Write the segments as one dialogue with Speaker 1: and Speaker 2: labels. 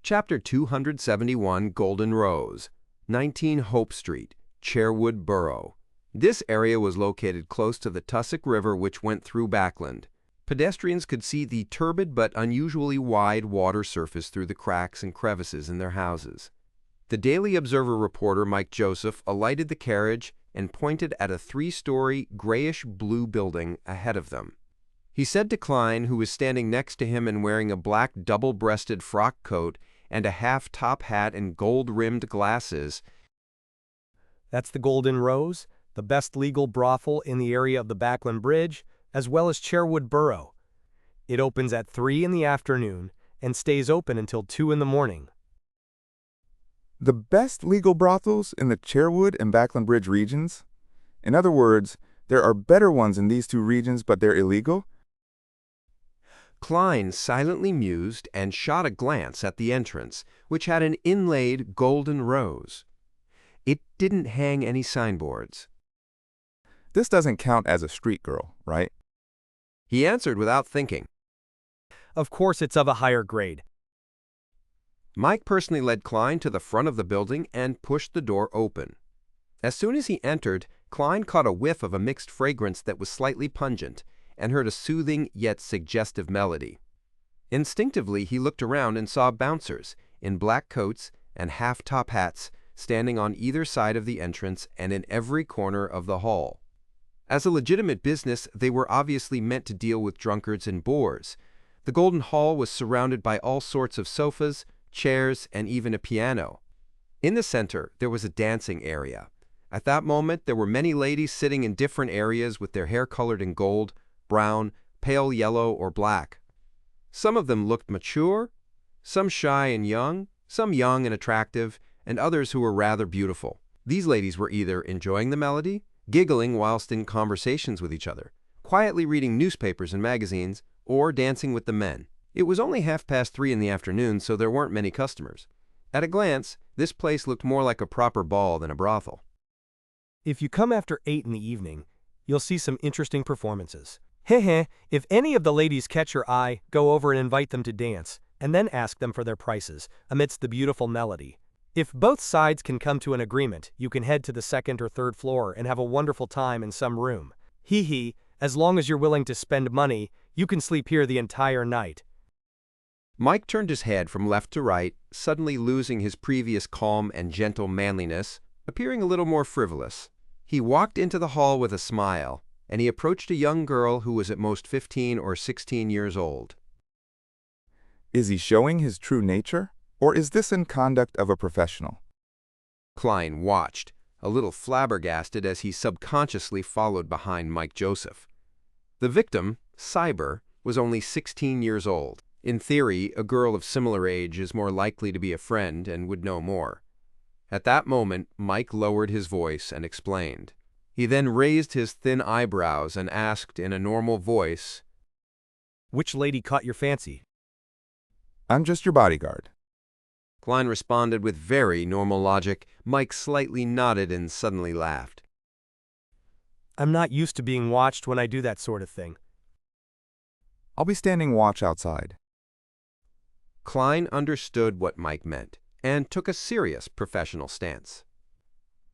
Speaker 1: Chapter 271, Golden Rose, 19 Hope Street, Chairwood Borough. This area was located close to the Tussock River, which went through Backland. Pedestrians could see the turbid but unusually wide water surface through the cracks and crevices in their houses. The Daily Observer reporter Mike Joseph alighted the carriage and pointed at a 3-story, grayish-blue building ahead of them. He said to Klein, who was standing next to him and wearing a black double-breasted frock coat and a half-top hat and gold-rimmed glasses,
Speaker 2: "That's the Golden Rose, the best legal brothel in the area of the Backland Bridge, as well as Chairwood Borough. It opens at 3 in the afternoon and stays open until 2 in the morning."
Speaker 3: The best legal brothels in the Chairwood and Backland Bridge regions? In other words, there are better ones in these two regions, but they're illegal?
Speaker 1: Klein silently mused and shot a glance at the entrance, which had an inlaid golden rose. It didn't hang any signboards.
Speaker 3: This doesn't count as a street girl, right?
Speaker 1: He answered without thinking.
Speaker 2: Of course it's of a higher grade.
Speaker 1: Mike personally led Klein to the front of the building and pushed the door open. As soon as he entered, Klein caught a whiff of a mixed fragrance that was slightly pungent and heard a soothing yet suggestive melody. Instinctively, he looked around and saw bouncers in black coats and half-top hats standing on either side of the entrance and in every corner of the hall. As a legitimate business, they were obviously meant to deal with drunkards and bores. The Golden Hall was surrounded by all sorts of sofas, chairs, and even a piano. In the center, there was a dancing area. At that moment, there were many ladies sitting in different areas with their hair colored in gold, brown, pale yellow, or black. Some of them looked mature, some shy and young, some young and attractive, and others who were rather beautiful. These ladies were either enjoying the melody, giggling whilst in conversations with each other, quietly reading newspapers and magazines, or dancing with the men. It was only 3:30 in the afternoon, so there weren't many customers. At a glance, this place looked more like a proper ball than a brothel.
Speaker 2: If you come after 8 in the evening, you'll see some interesting performances. Heh, if any of the ladies catch your eye, go over and invite them to dance, and then ask them for their prices, amidst the beautiful melody. If both sides can come to an agreement, you can head to the 2nd or 3rd floor and have a wonderful time in some room. As long as you're willing to spend money, you can sleep here the entire night.
Speaker 1: Mike turned his head from left to right, suddenly losing his previous calm and gentle manliness, appearing a little more frivolous. He walked into the hall with a smile, and he approached a young girl who was at most 15 or 16 years old.
Speaker 3: Is he showing his true nature, or is this in conduct of a professional?
Speaker 1: Klein watched, a little flabbergasted as he subconsciously followed behind Mike Joseph. The victim, Cyber, was only 16 years old. In theory, a girl of similar age is more likely to be a friend and would know more. At that moment, Mike lowered his voice and explained. He then raised his thin eyebrows and asked in a normal voice,
Speaker 2: "Which lady caught your fancy?"
Speaker 3: "I'm just your bodyguard."
Speaker 1: Klein responded with very normal logic. Mike slightly nodded and suddenly laughed.
Speaker 2: "I'm not used to being watched when I do that sort of thing."
Speaker 3: "I'll be standing watch outside."
Speaker 1: Klein understood what Mike meant and took a serious professional stance.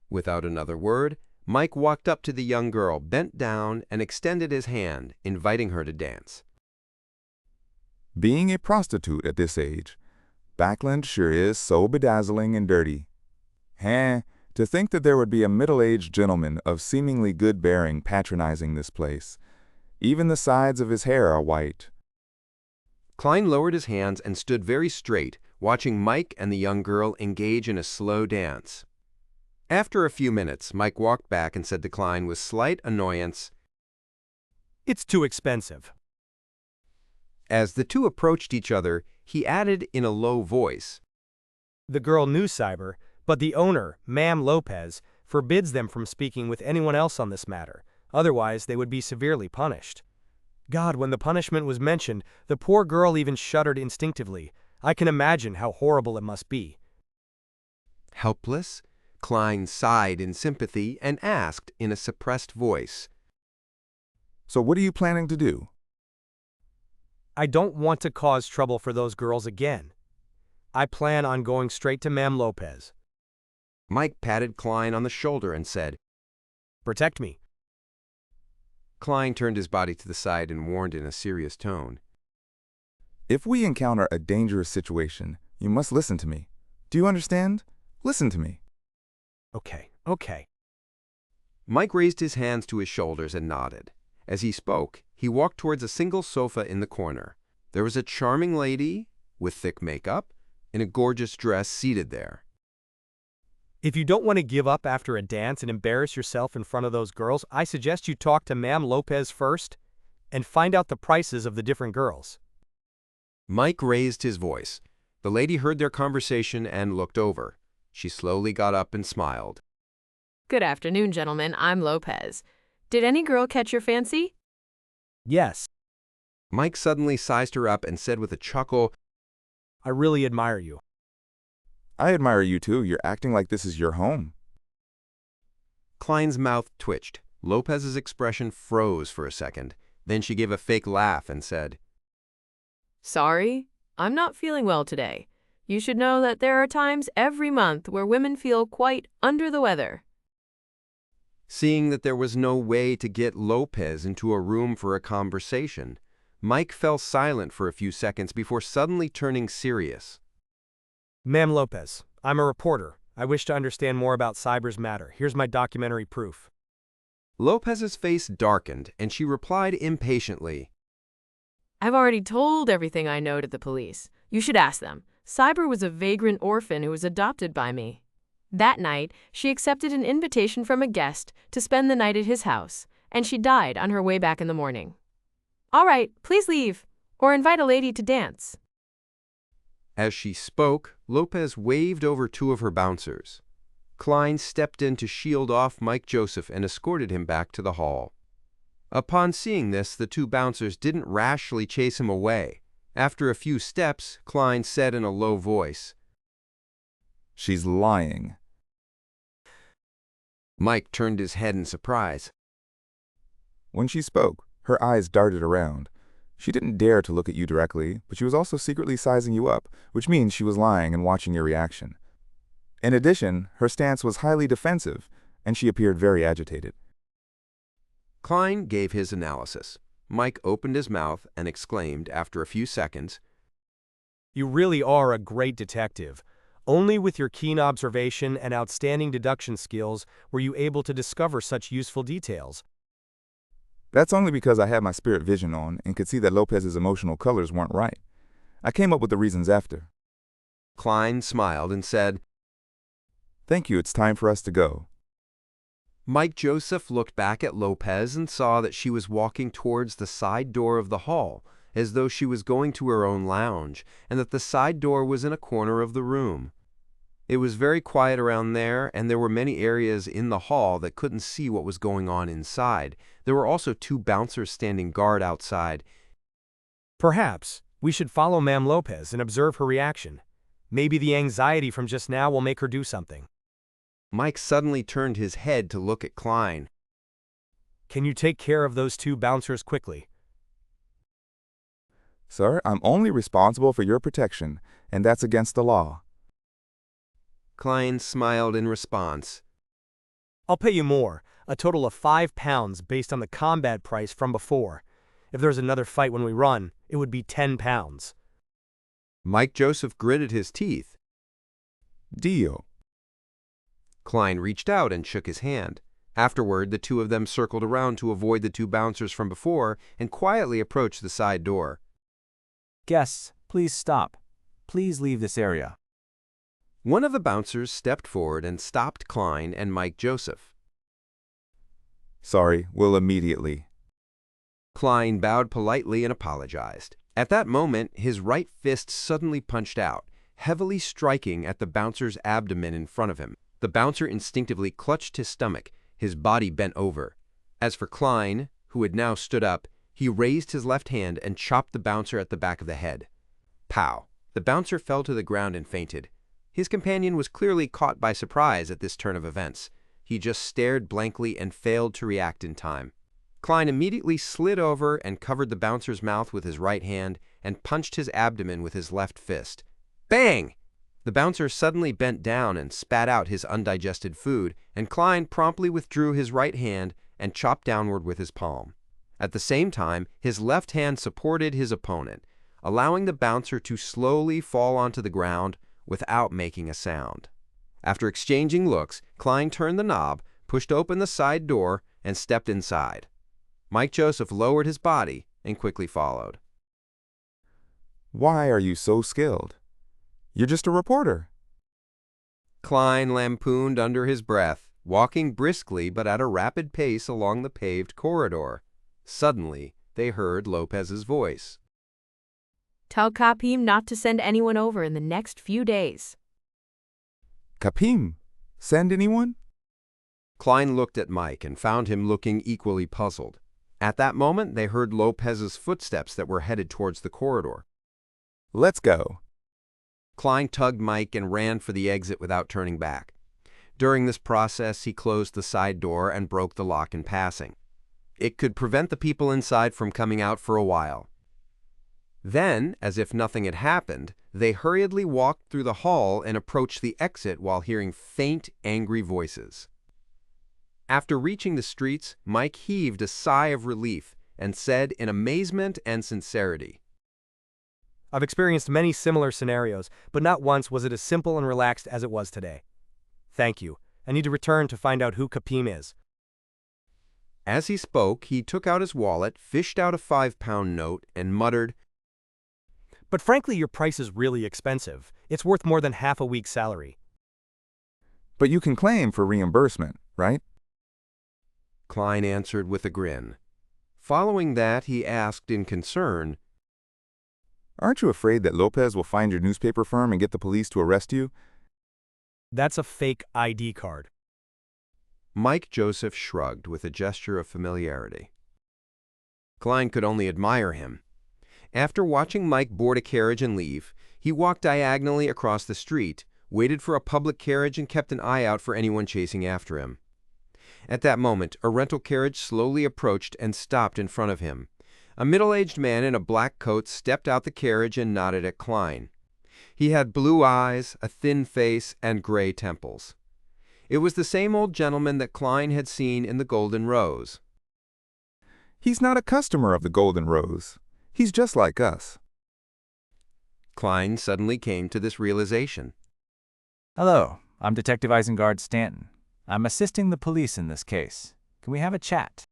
Speaker 1: Without another word, Mike walked up to the young girl, bent down, and extended his hand, inviting her to dance.
Speaker 3: Being a prostitute at this age, Backland sure is so bedazzling and dirty. To think that there would be a middle-aged gentleman of seemingly good bearing patronizing this place. Even the sides of his hair are white.
Speaker 1: Klein lowered his hands and stood very straight, watching Mike and the young girl engage in a slow dance. After a few minutes, Mike walked back and said to Klein with slight annoyance,
Speaker 2: "It's too expensive."
Speaker 1: As the two approached each other, he added in a low voice,
Speaker 2: "The girl knew Cyber, but the owner, Ma'am Lopez, forbids them from speaking with anyone else on this matter. Otherwise, they would be severely punished." God, when the punishment was mentioned, the poor girl even shuddered instinctively. I can imagine how horrible it must be.
Speaker 1: Helpless, Klein sighed in sympathy and asked in a suppressed voice,
Speaker 3: "So what are you planning to do?"
Speaker 2: I don't want to cause trouble for those girls again. I plan on going straight to Ma'am Lopez.
Speaker 1: Mike patted Klein on the shoulder and said,
Speaker 2: Protect me.
Speaker 1: Klein turned his body to the side and warned in a serious tone.
Speaker 3: If we encounter a dangerous situation, you must listen to me. Do you understand? Listen to me.
Speaker 2: Okay.
Speaker 1: Mike raised his hands to his shoulders and nodded. As he spoke, he walked towards a single sofa in the corner. There was a charming lady with thick makeup in a gorgeous dress seated there.
Speaker 2: If you don't want to give up after a dance and embarrass yourself in front of those girls, I suggest you talk to Ma'am Lopez first and find out the prices of the different girls.
Speaker 1: Mike raised his voice. The lady heard their conversation and looked over. She slowly got up and smiled.
Speaker 4: Good afternoon, gentlemen. I'm Lopez. Did any girl catch your fancy?
Speaker 2: Yes,
Speaker 1: Mike suddenly sized her up and said with a chuckle,
Speaker 2: I really admire you.
Speaker 3: I admire you too. You're acting like this is your home.
Speaker 1: Klein's mouth twitched. Lopez's expression froze for a second. Then she gave a fake laugh and said,
Speaker 4: Sorry, I'm not feeling well today. You should know that there are times every month where women feel quite under the weather.
Speaker 1: Seeing that there was no way to get Lopez into a room for a conversation, Mike fell silent for a few seconds before suddenly turning serious.
Speaker 2: Ma'am Lopez, I'm a reporter. I wish to understand more about Cyber's matter. Here's my documentary proof.
Speaker 1: Lopez's face darkened, and she replied impatiently,
Speaker 4: I've already told everything I know to the police. You should ask them. Cyber was a vagrant orphan who was adopted by me. That night, she accepted an invitation from a guest to spend the night at his house, and she died on her way back in the morning. All right, please leave, or invite a lady to dance.
Speaker 1: As she spoke, Lopez waved over two of her bouncers. Klein stepped in to shield off Mike Joseph and escorted him back to the hall. Upon seeing this, the two bouncers didn't rashly chase him away. After a few steps, Klein said in a low voice,
Speaker 3: She's lying.
Speaker 1: Mike turned his head in surprise.
Speaker 3: When she spoke, her eyes darted around. She didn't dare to look at you directly, but she was also secretly sizing you up, which means she was lying and watching your reaction. In addition, her stance was highly defensive, and she appeared very agitated.
Speaker 1: Klein gave his analysis. Mike opened his mouth and exclaimed after a few seconds,
Speaker 2: You really are a great detective. Only with your keen observation and outstanding deduction skills were you able to discover such useful details.
Speaker 3: That's only because I had my spirit vision on and could see that Lopez's emotional colors weren't right. I came up with the reasons after.
Speaker 1: Klein smiled and said,
Speaker 3: Thank you, it's time for us to go.
Speaker 1: Mike Joseph looked back at Lopez and saw that she was walking towards the side door of the hall, as though she was going to her own lounge, and that the side door was in a corner of the room. It was very quiet around there, and there were many areas in the hall that couldn't see what was going on inside. There were also two bouncers standing guard outside.
Speaker 2: Perhaps we should follow Ma'am Lopez and observe her reaction. Maybe the anxiety from just now will make her do something.
Speaker 1: Mike suddenly turned his head to look at Klein.
Speaker 2: Can you take care of those two bouncers quickly?
Speaker 3: Sir, I'm only responsible for your protection, and that's against the law.
Speaker 1: Klein smiled in response.
Speaker 2: I'll pay you more, a total of £5 based on the combat price from before. If there's another fight when we run, it would be £10.
Speaker 1: Mike Joseph gritted his teeth.
Speaker 3: Deal.
Speaker 1: Klein reached out and shook his hand. Afterward, the two of them circled around to avoid the two bouncers from before and quietly approached the side door.
Speaker 5: Guests, please stop. Please leave this area.
Speaker 1: One of the bouncers stepped forward and stopped Klein and Mike Joseph.
Speaker 3: Sorry, we'll immediately.
Speaker 1: Klein bowed politely and apologized. At that moment, his right fist suddenly punched out, heavily striking at the bouncer's abdomen in front of him. The bouncer instinctively clutched his stomach, his body bent over. As for Klein, who had now stood up, he raised his left hand and chopped the bouncer at the back of the head. Pow! The bouncer fell to the ground and fainted. His companion was clearly caught by surprise at this turn of events. He just stared blankly and failed to react in time. Klein immediately slid over and covered the bouncer's mouth with his right hand and punched his abdomen with his left fist. Bang! The bouncer suddenly bent down and spat out his undigested food, and Klein promptly withdrew his right hand and chopped downward with his palm. At the same time, his left hand supported his opponent, allowing the bouncer to slowly fall onto the ground without making a sound. After exchanging looks, Klein turned the knob, pushed open the side door, and stepped inside. Mike Joseph lowered his body and quickly followed.
Speaker 3: Why are you so skilled? You're just a reporter.
Speaker 1: Klein lampooned under his breath, walking briskly but at a rapid pace along the paved corridor. Suddenly, they heard Lopez's voice.
Speaker 4: Tell Kapim not to send anyone over in the next few days.
Speaker 3: Kapim, send anyone?
Speaker 1: Klein looked at Mike and found him looking equally puzzled. At that moment, they heard Lopez's footsteps that were headed towards the corridor.
Speaker 3: Let's go.
Speaker 1: Klein tugged Mike and ran for the exit without turning back. During this process, he closed the side door and broke the lock in passing. It could prevent the people inside from coming out for a while. Then, as if nothing had happened, they hurriedly walked through the hall and approached the exit while hearing faint, angry voices. After reaching the streets, Mike heaved a sigh of relief and said in amazement and sincerity,
Speaker 2: I've experienced many similar scenarios, but not once was it as simple and relaxed as it was today. Thank you. I need to return to find out who Kapim is.
Speaker 1: As he spoke, he took out his wallet, fished out a 5-pound note, and muttered,
Speaker 2: But frankly, your price is really expensive. It's worth more than half a week's salary.
Speaker 3: But you can claim for reimbursement, right?
Speaker 1: Klein answered with a grin. Following that, he asked in concern,
Speaker 3: Aren't you afraid that Lopez will find your newspaper firm and get the police to arrest you?
Speaker 2: That's a fake ID card.
Speaker 1: Mike Joseph shrugged with a gesture of familiarity. Klein could only admire him. After watching Mike board a carriage and leave, he walked diagonally across the street, waited for a public carriage, and kept an eye out for anyone chasing after him. At that moment, a rental carriage slowly approached and stopped in front of him. A middle-aged man in a black coat stepped out the carriage and nodded at Klein. He had blue eyes, a thin face, and gray temples. It was the same old gentleman that Klein had seen in the Golden Rose.
Speaker 3: He's not a customer of the Golden Rose. He's just like us.
Speaker 1: Klein suddenly came to this realization.
Speaker 5: Hello, I'm Detective Isengard Stanton. I'm assisting the police in this case. Can we have a chat?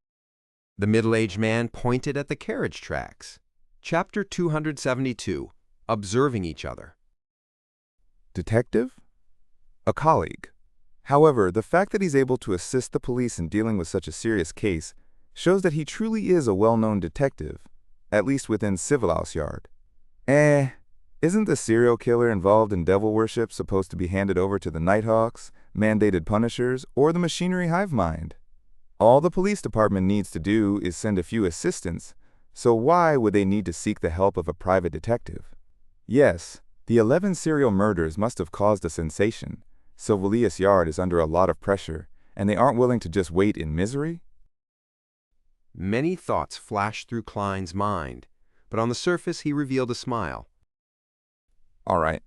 Speaker 1: The middle-aged man pointed at the carriage tracks. Chapter 272, Observing Each Other.
Speaker 3: Detective? A colleague. However, the fact that he's able to assist the police in dealing with such a serious case shows that he truly is a well-known detective, at least within Civilhouse Yard. Isn't the serial killer involved in devil worship supposed to be handed over to the Nighthawks, mandated punishers, or the machinery hive mind? All the police department needs to do is send a few assistants, so why would they need to seek the help of a private detective? Yes, the 11 serial murders must have caused a sensation. Civilhouse Yard is under a lot of pressure, and they aren't willing to just wait in misery?
Speaker 1: Many thoughts flashed through Klein's mind, but on the surface he revealed a smile.
Speaker 3: All right.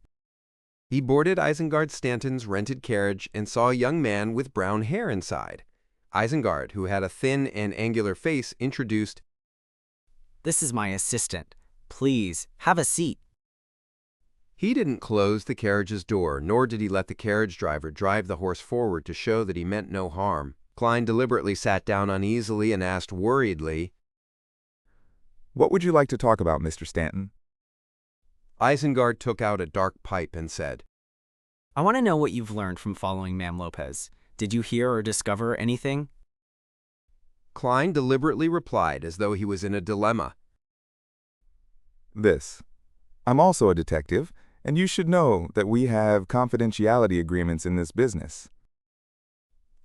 Speaker 1: He boarded Isengard Stanton's rented carriage and saw a young man with brown hair inside. Isengard, who had a thin and angular face, introduced,
Speaker 6: This is my assistant. Please, have a seat.
Speaker 1: He didn't close the carriage's door, nor did he let the carriage driver drive the horse forward to show that he meant no harm. Klein deliberately sat down uneasily and asked worriedly,
Speaker 3: What would you like to talk about, Mr. Stanton?
Speaker 1: Isengard took out a dark pipe and said,
Speaker 6: I want to know what you've learned from following Ma'am Lopez. Did you hear or discover anything?
Speaker 1: Klein deliberately replied as though he was in a dilemma.
Speaker 3: This. I'm also a detective, and you should know that we have confidentiality agreements in this business.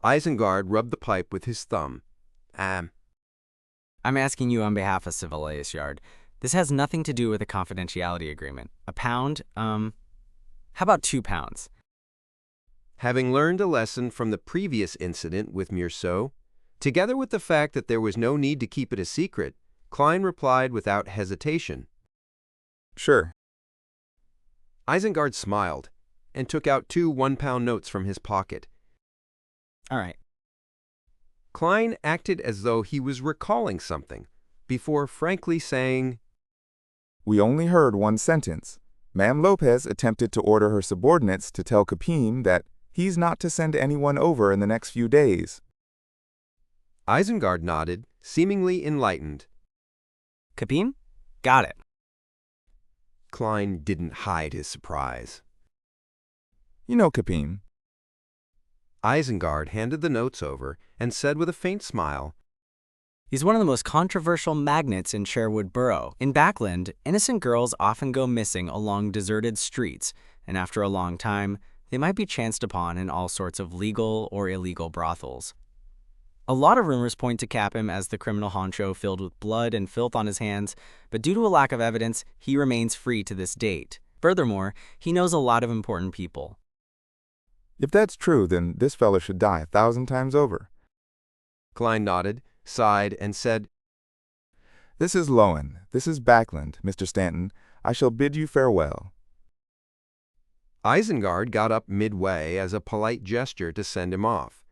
Speaker 1: Isengard rubbed the pipe with his thumb.
Speaker 6: I'm asking you on behalf of Civilhouse Yard. This has nothing to do with a confidentiality agreement. A pound? How about 2 pounds?
Speaker 1: Having learned a lesson from the previous incident with Meursault, together with the fact that there was no need to keep it a secret, Klein replied without hesitation.
Speaker 3: Sure.
Speaker 1: Isengard smiled, and took out 2 one-pound notes from his pocket.
Speaker 6: All right.
Speaker 1: Klein acted as though he was recalling something, before frankly saying,
Speaker 3: We only heard one sentence. Ma'am Lopez attempted to order her subordinates to tell Capim that he's not to send anyone over in the next few days.
Speaker 1: Isengard nodded, seemingly enlightened.
Speaker 6: Capim? Got it.
Speaker 1: Klein didn't hide his surprise.
Speaker 3: You know Capim.
Speaker 1: Isengard handed the notes over and said with a faint smile,
Speaker 6: He's one of the most controversial magnates in Sherwood Borough. In Backland, innocent girls often go missing along deserted streets, and after a long time, they might be chanced upon in all sorts of legal or illegal brothels. A lot of rumors point to Capim as the criminal honcho filled with blood and filth on his hands, but due to a lack of evidence, he remains free to this date. Furthermore, he knows a lot of important people.
Speaker 3: If that's true, then this fellow should die 1,000 times over.
Speaker 1: Klein nodded, sighed, and said,
Speaker 3: This is Lowen. This is Backland, Mr. Stanton. I shall bid you farewell.
Speaker 1: Isengard got up midway as a polite gesture to send him off.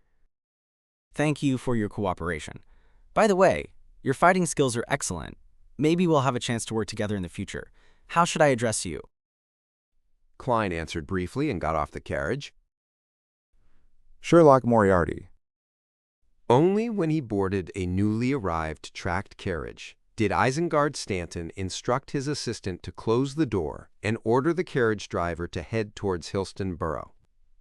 Speaker 6: Thank you for your cooperation. By the way, your fighting skills are excellent. Maybe we'll have a chance to work together in the future. How should I address you?
Speaker 1: Klein answered briefly and got off the carriage.
Speaker 3: Sherlock Moriarty.
Speaker 1: Only when he boarded a newly arrived tracked carriage did Isengard Stanton instruct his assistant to close the door and order the carriage driver to head towards Hillston Borough.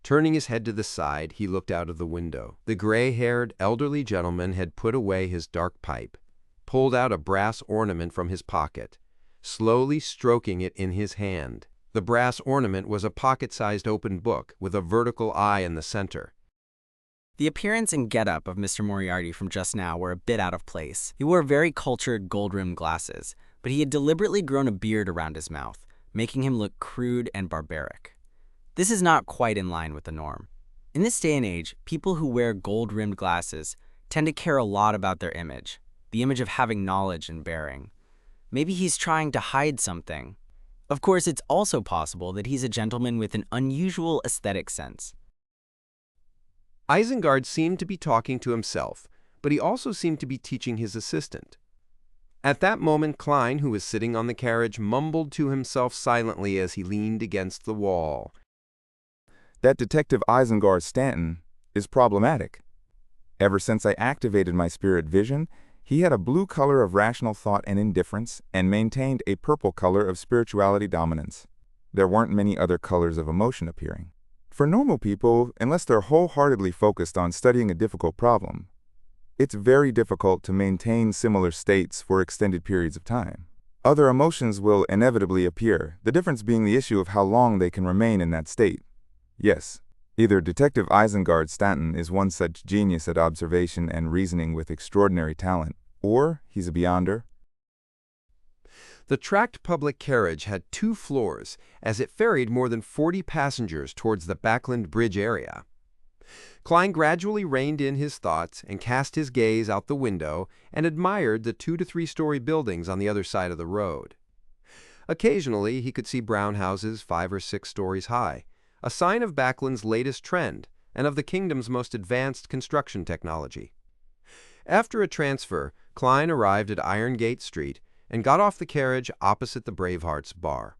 Speaker 1: Turning his head to the side, he looked out of the window. The gray-haired, elderly gentleman had put away his dark pipe, pulled out a brass ornament from his pocket, slowly stroking it in his hand. The brass ornament was a pocket-sized open book with a vertical eye in the center.
Speaker 6: The appearance and getup of Mr. Moriarty from just now were a bit out of place. He wore very cultured gold-rimmed glasses, but he had deliberately grown a beard around his mouth, making him look crude and barbaric. This is not quite in line with the norm. In this day and age, people who wear gold-rimmed glasses tend to care a lot about their image, the image of having knowledge and bearing. Maybe he's trying to hide something. Of course, it's also possible that he's a gentleman with an unusual aesthetic sense.
Speaker 1: Isengard seemed to be talking to himself, but he also seemed to be teaching his assistant. At that moment, Klein, who was sitting on the carriage, mumbled to himself silently as he leaned against the wall.
Speaker 3: That Detective Isengard Stanton is problematic. Ever since I activated my spirit vision, he had a blue color of rational thought and indifference and maintained a purple color of spirituality dominance. There weren't many other colors of emotion appearing. For normal people, unless they're wholeheartedly focused on studying a difficult problem, it's very difficult to maintain similar states for extended periods of time. Other emotions will inevitably appear, the difference being the issue of how long they can remain in that state. Yes, either Detective Isengard Stanton is one such genius at observation and reasoning with extraordinary talent, or he's a beyonder.
Speaker 1: The tracked public carriage had 2 floors as it ferried more than 40 passengers towards the Backland Bridge area. Klein gradually reined in his thoughts and cast his gaze out the window and admired the 2 to 3 story buildings on the other side of the road. Occasionally, he could see brown houses 5 or 6 stories high, a sign of Backland's latest trend and of the kingdom's most advanced construction technology. After a transfer, Klein arrived at Iron Gate Street and got off the carriage opposite the Bravehearts bar.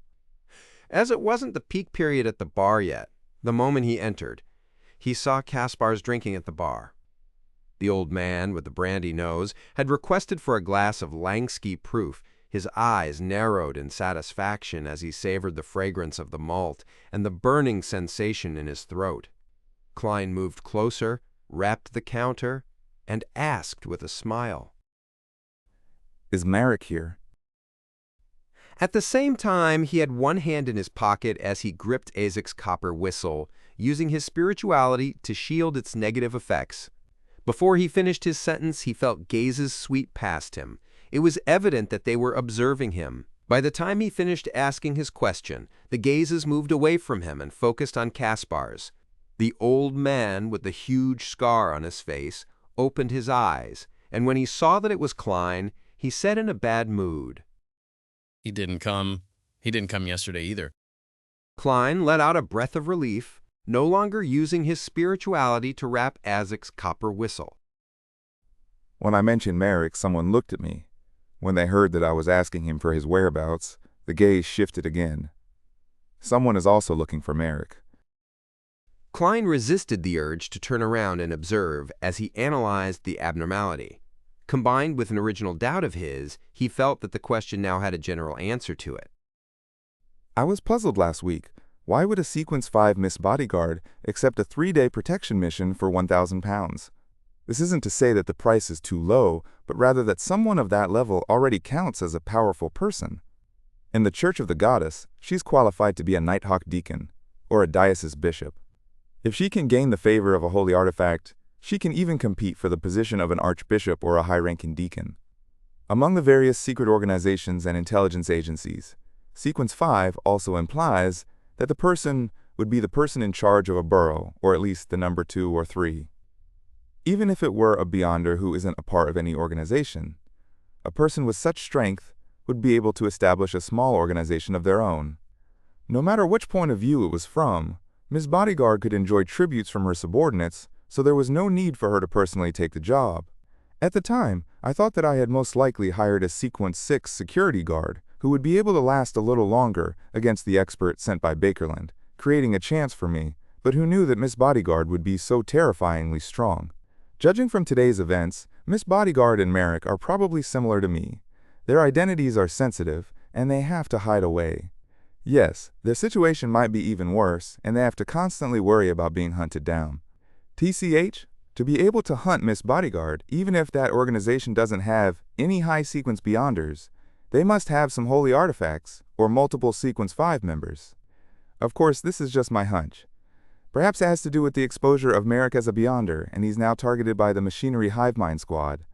Speaker 1: As it wasn't the peak period at the bar yet, the moment he entered, he saw Kaspars drinking at the bar. The old man with the brandy nose had requested for a glass of Langsky proof. His eyes narrowed in satisfaction as he savored the fragrance of the malt and the burning sensation in his throat. Klein moved closer, rapped the counter, and asked with a smile,
Speaker 3: Is Marek here?
Speaker 1: At the same time, he had one hand in his pocket as he gripped Isaac's copper whistle, using his spirituality to shield its negative effects. Before he finished his sentence, he felt gazes sweep past him. It was evident that they were observing him. By the time he finished asking his question, the gazes moved away from him and focused on Kaspars. The old man with the huge scar on his face opened his eyes, and when he saw that it was Klein, he said in a bad mood,
Speaker 7: He didn't come yesterday either.
Speaker 1: Klein let out a breath of relief, no longer using his spirituality to rap Isaac's copper whistle.
Speaker 3: When I mentioned Merrick, someone looked at me. When they heard that I was asking him for his whereabouts, the gaze shifted again. Someone is also looking for Merrick.
Speaker 1: Klein resisted the urge to turn around and observe as he analyzed the abnormality. Combined with an original doubt of his, he felt that the question now had a general answer to it.
Speaker 3: I was puzzled last week. Why would a Sequence 5 Miss Bodyguard accept a 3-day protection mission for £1,000? This isn't to say that the price is too low, but rather that someone of that level already counts as a powerful person. In the Church of the Goddess, she's qualified to be a Nighthawk deacon, or a diocese bishop. If she can gain the favor of a holy artifact, she can even compete for the position of an archbishop or a high-ranking deacon. Among the various secret organizations and intelligence agencies, Sequence 5 also implies that the person would be the person in charge of a borough, or at least the number 2 or 3. Even if it were a Beyonder who isn't a part of any organization, a person with such strength would be able to establish a small organization of their own. No matter which point of view it was from, Ms. Bodyguard could enjoy tributes from her subordinates, so there was no need for her to personally take the job. At the time, I thought that I had most likely hired a Sequence 6 security guard who would be able to last a little longer against the expert sent by Bakerland, creating a chance for me, but who knew that Miss Bodyguard would be so terrifyingly strong. Judging from today's events, Miss Bodyguard and Merrick are probably similar to me. Their identities are sensitive, and they have to hide away. Yes, their situation might be even worse, and they have to constantly worry about being hunted down. TCH, to be able to hunt Miss Bodyguard, even if that organization doesn't have any high-sequence Beyonders, they must have some holy artifacts, or multiple Sequence 5 members. Of course, this is just my hunch. Perhaps it has to do with the exposure of Merrick as a Beyonder, and he's now targeted by the Machinery Hivemind Squad.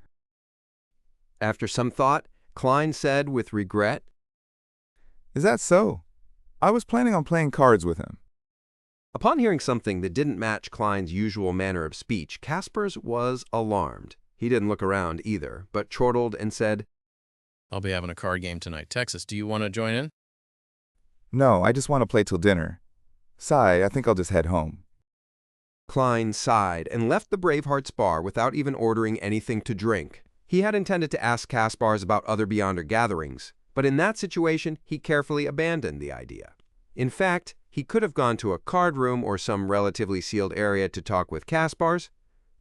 Speaker 1: After some thought, Klein said with regret,
Speaker 3: Is that so? I was planning on playing cards with him.
Speaker 1: Upon hearing something that didn't match Klein's usual manner of speech, Kaspers was alarmed. He didn't look around either, but chortled and said,
Speaker 7: I'll be having a card game tonight. Texas, do you want to join in?
Speaker 3: No, I just want to play till dinner. Sigh, I think I'll just head home.
Speaker 1: Klein sighed and left the Bravehearts bar without even ordering anything to drink. He had intended to ask Kaspars about other Beyonder gatherings, but in that situation, he carefully abandoned the idea. In fact, he could have gone to a card room or some relatively sealed area to talk with Kaspars,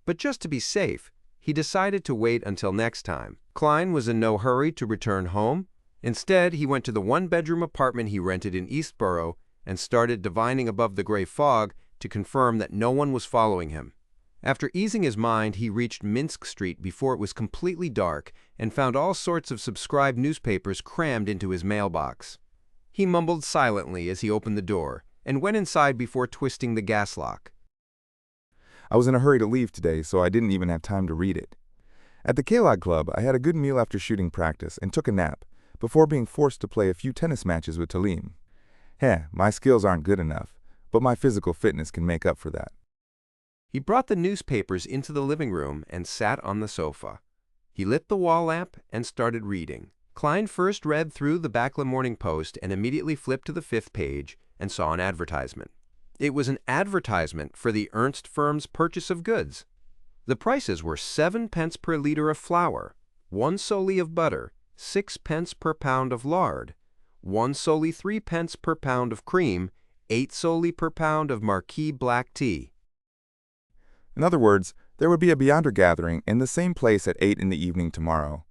Speaker 1: but just to be safe, he decided to wait until next time. Klein was in no hurry to return home. Instead, he went to the one-bedroom apartment he rented in Eastborough and started divining above the gray fog to confirm that no one was following him. After easing his mind, he reached Minsk Street before it was completely dark and found all sorts of subscribed newspapers crammed into his mailbox. He mumbled silently as he opened the door and went inside before twisting the gas lock.
Speaker 3: I was in a hurry to leave today, so I didn't even have time to read it. At the K-Log Club, I had a good meal after shooting practice and took a nap before being forced to play a few tennis matches with Talim. My skills aren't good enough, but my physical fitness can make up for that.
Speaker 1: He brought the newspapers into the living room and sat on the sofa. He lit the wall lamp and started reading. Klein first read through the Backlund Morning Post and immediately flipped to the 5th page and saw an advertisement. It was an advertisement for the Ernst firm's purchase of goods. The prices were 7 pence per liter of flour, 1 solely of butter, 6 pence per pound of lard, 1 solely 3 pence per pound of cream, 8 solely per pound of Marquis black tea.
Speaker 3: In other words, there would be a Beyonder gathering in the same place at 8 in the evening tomorrow.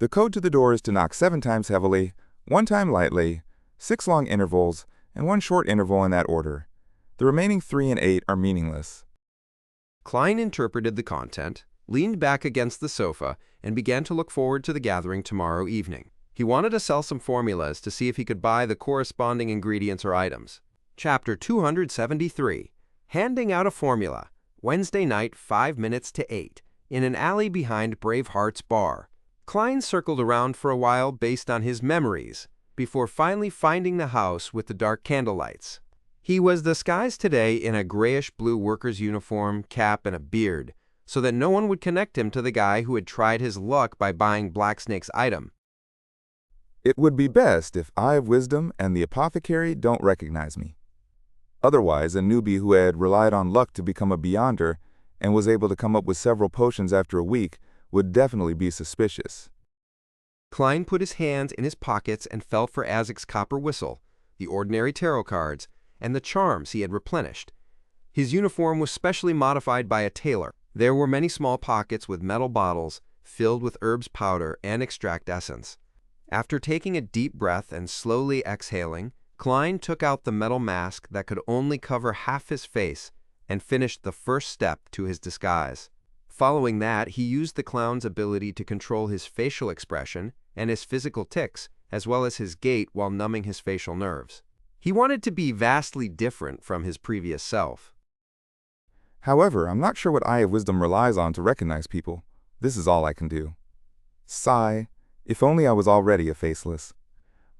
Speaker 3: The code to the door is to knock 7 times heavily, 1 time lightly, 6 long intervals, and 1 short interval in that order. The remaining 3 and 8 are meaningless.
Speaker 1: Klein interpreted the content, leaned back against the sofa, and began to look forward to the gathering tomorrow evening. He wanted to sell some formulas to see if he could buy the corresponding ingredients or items. Chapter 273. Handing out a formula. Wednesday night, 5 minutes to 8, in an alley behind Braveheart's bar. Klein circled around for a while based on his memories, before finally finding the house with the dark candlelights. He was disguised today in a grayish-blue worker's uniform, cap, and a beard, so that no one would connect him to the guy who had tried his luck by buying Blacksnake's item.
Speaker 3: It would be best if Eye of Wisdom and the apothecary don't recognize me. Otherwise, a newbie who had relied on luck to become a Beyonder and was able to come up with several potions after a week would definitely be suspicious.
Speaker 1: Klein put his hands in his pockets and felt for Azic's copper whistle, the ordinary tarot cards, and the charms he had replenished. His uniform was specially modified by a tailor. There were many small pockets with metal bottles filled with herbs powder and extract essence. After taking a deep breath and slowly exhaling, Klein took out the metal mask that could only cover half his face and finished the first step to his disguise. Following that, he used the clown's ability to control his facial expression and his physical tics, as well as his gait while numbing his facial nerves. He wanted to be vastly different from his previous self.
Speaker 3: However, I'm not sure what Eye of Wisdom relies on to recognize people. This is all I can do. Sigh. If only I was already a faceless.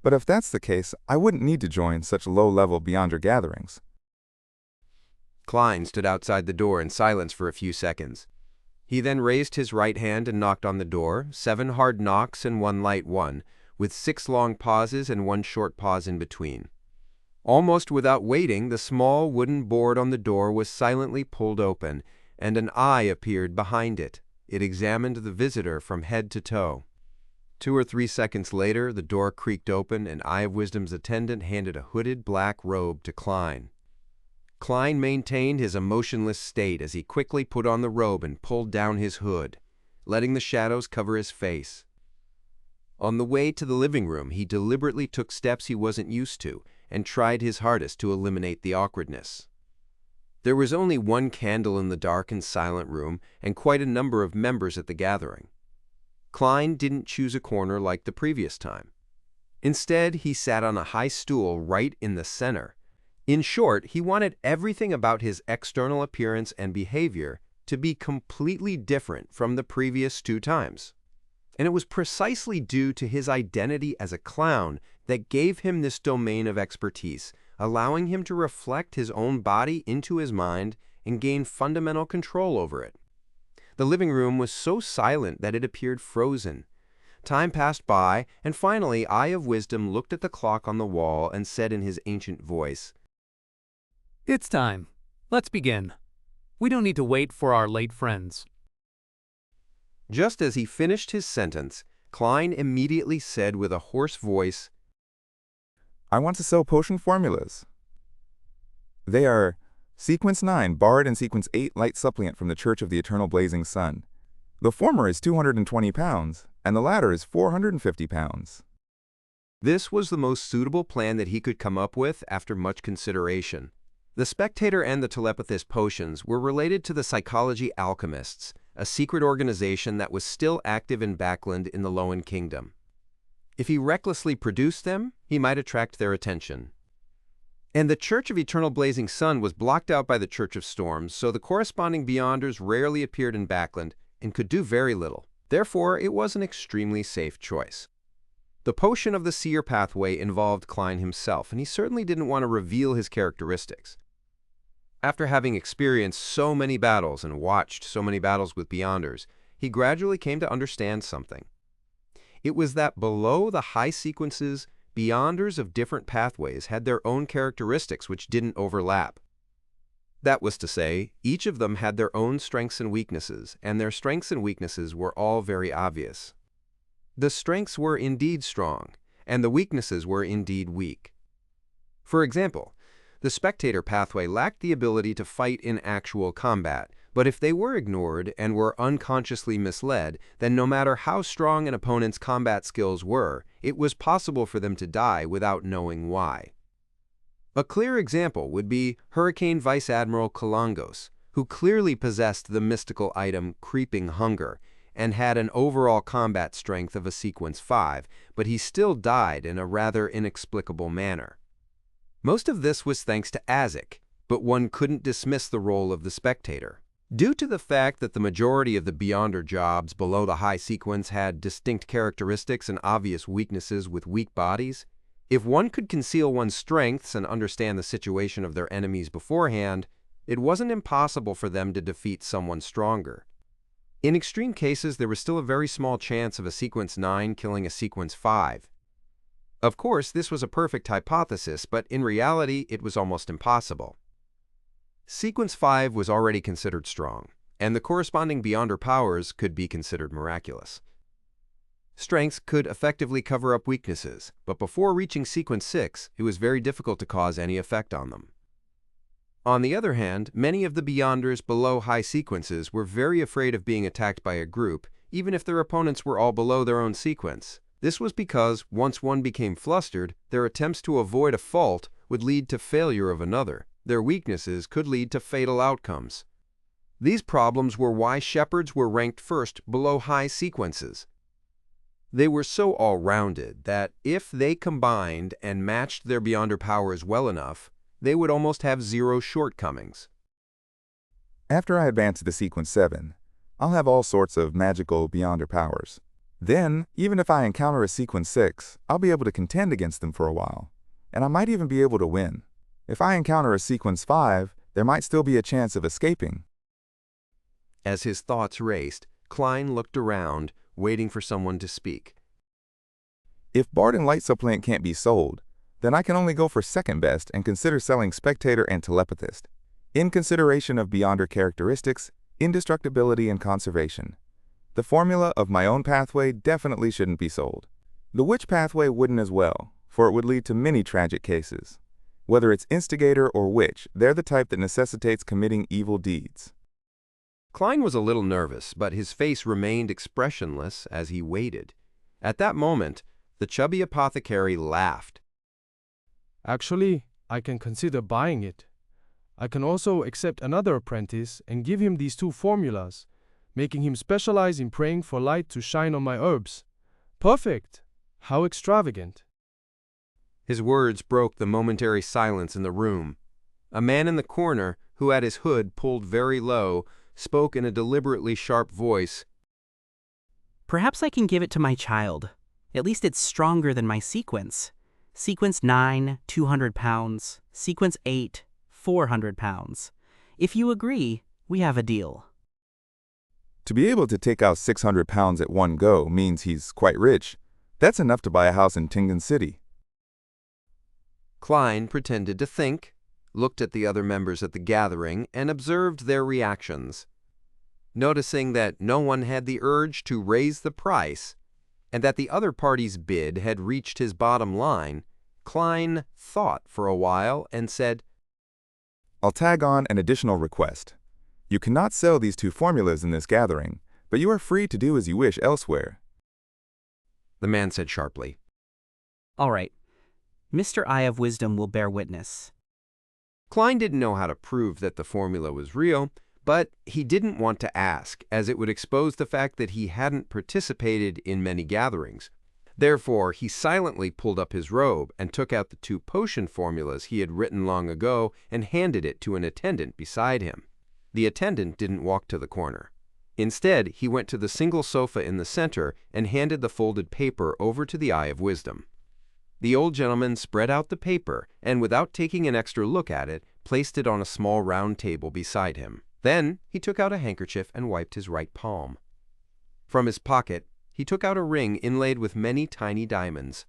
Speaker 3: But if that's the case, I wouldn't need to join such low-level Beyonder gatherings.
Speaker 1: Klein stood outside the door in silence for a few seconds. He then raised his right hand and knocked on the door, 7 hard knocks and 1 light one, with 6 long pauses and 1 short pause in between. Almost without waiting, the small wooden board on the door was silently pulled open, and an eye appeared behind it. It examined the visitor from head to toe. 2 or 3 seconds later, the door creaked open, and Eye of Wisdom's attendant handed a hooded black robe to Klein. Klein maintained his emotionless state as he quickly put on the robe and pulled down his hood, letting the shadows cover his face. On the way to the living room, he deliberately took steps he wasn't used to and tried his hardest to eliminate the awkwardness. There was only 1 candle in the dark and silent room and quite a number of members at the gathering. Klein didn't choose a corner like the previous time. Instead, he sat on a high stool right in the center. In short, he wanted everything about his external appearance and behavior to be completely different from the previous 2 times. And it was precisely due to his identity as a clown that gave him this domain of expertise, allowing him to reflect his own body into his mind and gain fundamental control over it. The living room was so silent that it appeared frozen. Time passed by, and finally Eye of Wisdom looked at the clock on the wall and said in his ancient voice,
Speaker 8: "It's time. Let's begin. We don't need to wait for our late friends."
Speaker 1: Just as he finished his sentence, Klein immediately said with a hoarse voice,
Speaker 3: I want to sell potion formulas. They are Sequence 9, Bard, and Sequence 8, Light Suppliant from the Church of the Eternal Blazing Sun. The former is 220 pounds, and the latter is 450 pounds.
Speaker 1: This was the most suitable plan that he could come up with after much consideration. The Spectator and the Telepathist potions were related to the Psychology Alchemists, a secret organization that was still active in Backland in the Lowen Kingdom. If he recklessly produced them, he might attract their attention. And the Church of Eternal Blazing Sun was blocked out by the Church of Storms, so the corresponding Beyonders rarely appeared in Backland and could do very little. Therefore, it was an extremely safe choice. The potion of the Seer pathway involved Klein himself, and he certainly didn't want to reveal his characteristics. After having experienced so many battles and watched so many battles with Beyonders, he gradually came to understand something. It was that below the high sequences, Beyonders of different pathways had their own characteristics which didn't overlap. That was to say, each of them had their own strengths and weaknesses, and their strengths and weaknesses were all very obvious. The strengths were indeed strong, and the weaknesses were indeed weak. For example, the Spectator pathway lacked the ability to fight in actual combat, but if they were ignored and were unconsciously misled, then no matter how strong an opponent's combat skills were, it was possible for them to die without knowing why. A clear example would be Hurricane Vice Admiral Kalangos, who clearly possessed the mystical item Creeping Hunger and had an overall combat strength of a Sequence 5, but he still died in a rather inexplicable manner. Most of this was thanks to Azic, but one couldn't dismiss the role of the Spectator. Due to the fact that the majority of the Beyonder jobs below the high sequence had distinct characteristics and obvious weaknesses with weak bodies, if one could conceal one's strengths and understand the situation of their enemies beforehand, it wasn't impossible for them to defeat someone stronger. In extreme cases, there was still a very small chance of a Sequence 9 killing a Sequence 5. Of course, this was a perfect hypothesis, but in reality, it was almost impossible. Sequence 5 was already considered strong, and the corresponding Beyonder powers could be considered miraculous. Strengths could effectively cover up weaknesses, but before reaching Sequence 6, it was very difficult to cause any effect on them. On the other hand, many of the Beyonders below high sequences were very afraid of being attacked by a group, even if their opponents were all below their own sequence. This was because, once one became flustered, their attempts to avoid a fault would lead to failure of another. Their weaknesses could lead to fatal outcomes. These problems were why shepherds were ranked first below high sequences. They were so all-rounded that if they combined and matched their Beyonder powers well enough, they would almost have zero shortcomings.
Speaker 3: After I advance to Sequence 7, I'll have all sorts of magical Beyonder powers. Then, even if I encounter a Sequence 6, I'll be able to contend against them for a while, and I might even be able to win. If I encounter a Sequence 5, there might still be a chance of escaping.
Speaker 1: As his thoughts raced, Klein looked around, waiting for someone to speak.
Speaker 3: If Bard and Light Supplant can't be sold, then I can only go for second best and consider selling Spectator and Telepathist, in consideration of Beyonder characteristics, indestructibility, and conservation. The formula of my own pathway definitely shouldn't be sold. The Witch pathway wouldn't as well, for it would lead to many tragic cases. Whether it's Instigator or Witch, they're the type that necessitates committing evil deeds.
Speaker 1: Klein was a little nervous, but his face remained expressionless as he waited. At that moment, the chubby apothecary laughed.
Speaker 9: Actually, I can consider buying it. I can also accept another apprentice and give him these two formulas, making him specialize in praying for light to shine on my herbs. Perfect! How extravagant!
Speaker 1: His words broke the momentary silence in the room. A man in the corner, who had his hood pulled very low, spoke in a deliberately sharp voice.
Speaker 10: Perhaps I can give it to my child. At least it's stronger than my sequence. Sequence 9, 200 pounds. Sequence 8, 400 pounds. If you agree, we have a deal.
Speaker 3: To be able to take out 600 pounds at one go means he's quite rich. That's enough to buy a house in Tingan City.
Speaker 1: Klein pretended to think, looked at the other members at the gathering, and observed their reactions. Noticing that no one had the urge to raise the price, and that the other party's bid had reached his bottom line, Klein thought for a while and said,
Speaker 3: I'll tag on an additional request. You cannot sell these two formulas in this gathering, but you are free to do as you wish elsewhere.
Speaker 1: The man said sharply.
Speaker 10: All right. Mr. Eye of Wisdom will bear witness.
Speaker 1: Klein didn't know how to prove that the formula was real, but he didn't want to ask, as it would expose the fact that he hadn't participated in many gatherings. Therefore, he silently pulled up his robe and took out the two potion formulas he had written long ago and handed it to an attendant beside him. The attendant didn't walk to the corner. Instead, he went to the single sofa in the center and handed the folded paper over to the Eye of Wisdom. The old gentleman spread out the paper and, without taking an extra look at it, placed it on a small round table beside him. Then he took out a handkerchief and wiped his right palm. From his pocket, he took out a ring inlaid with many tiny diamonds.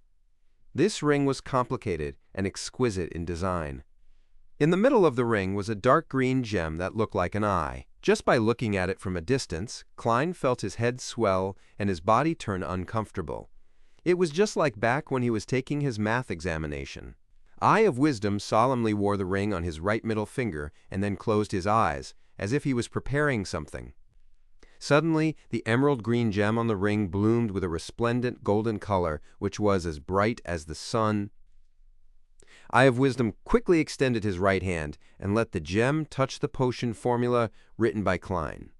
Speaker 1: This ring was complicated and exquisite in design. In the middle of the ring was a dark green gem that looked like an eye. Just by looking at it from a distance, Klein felt his head swell and his body turn uncomfortable. It was just like back when he was taking his math examination. Eye of Wisdom solemnly wore the ring on his right middle finger and then closed his eyes, as if he was preparing something. Suddenly, the emerald green gem on the ring bloomed with a resplendent golden color, which was as bright as the sun. Eye of Wisdom quickly extended his right hand and let the gem touch the potion formula written by Klein.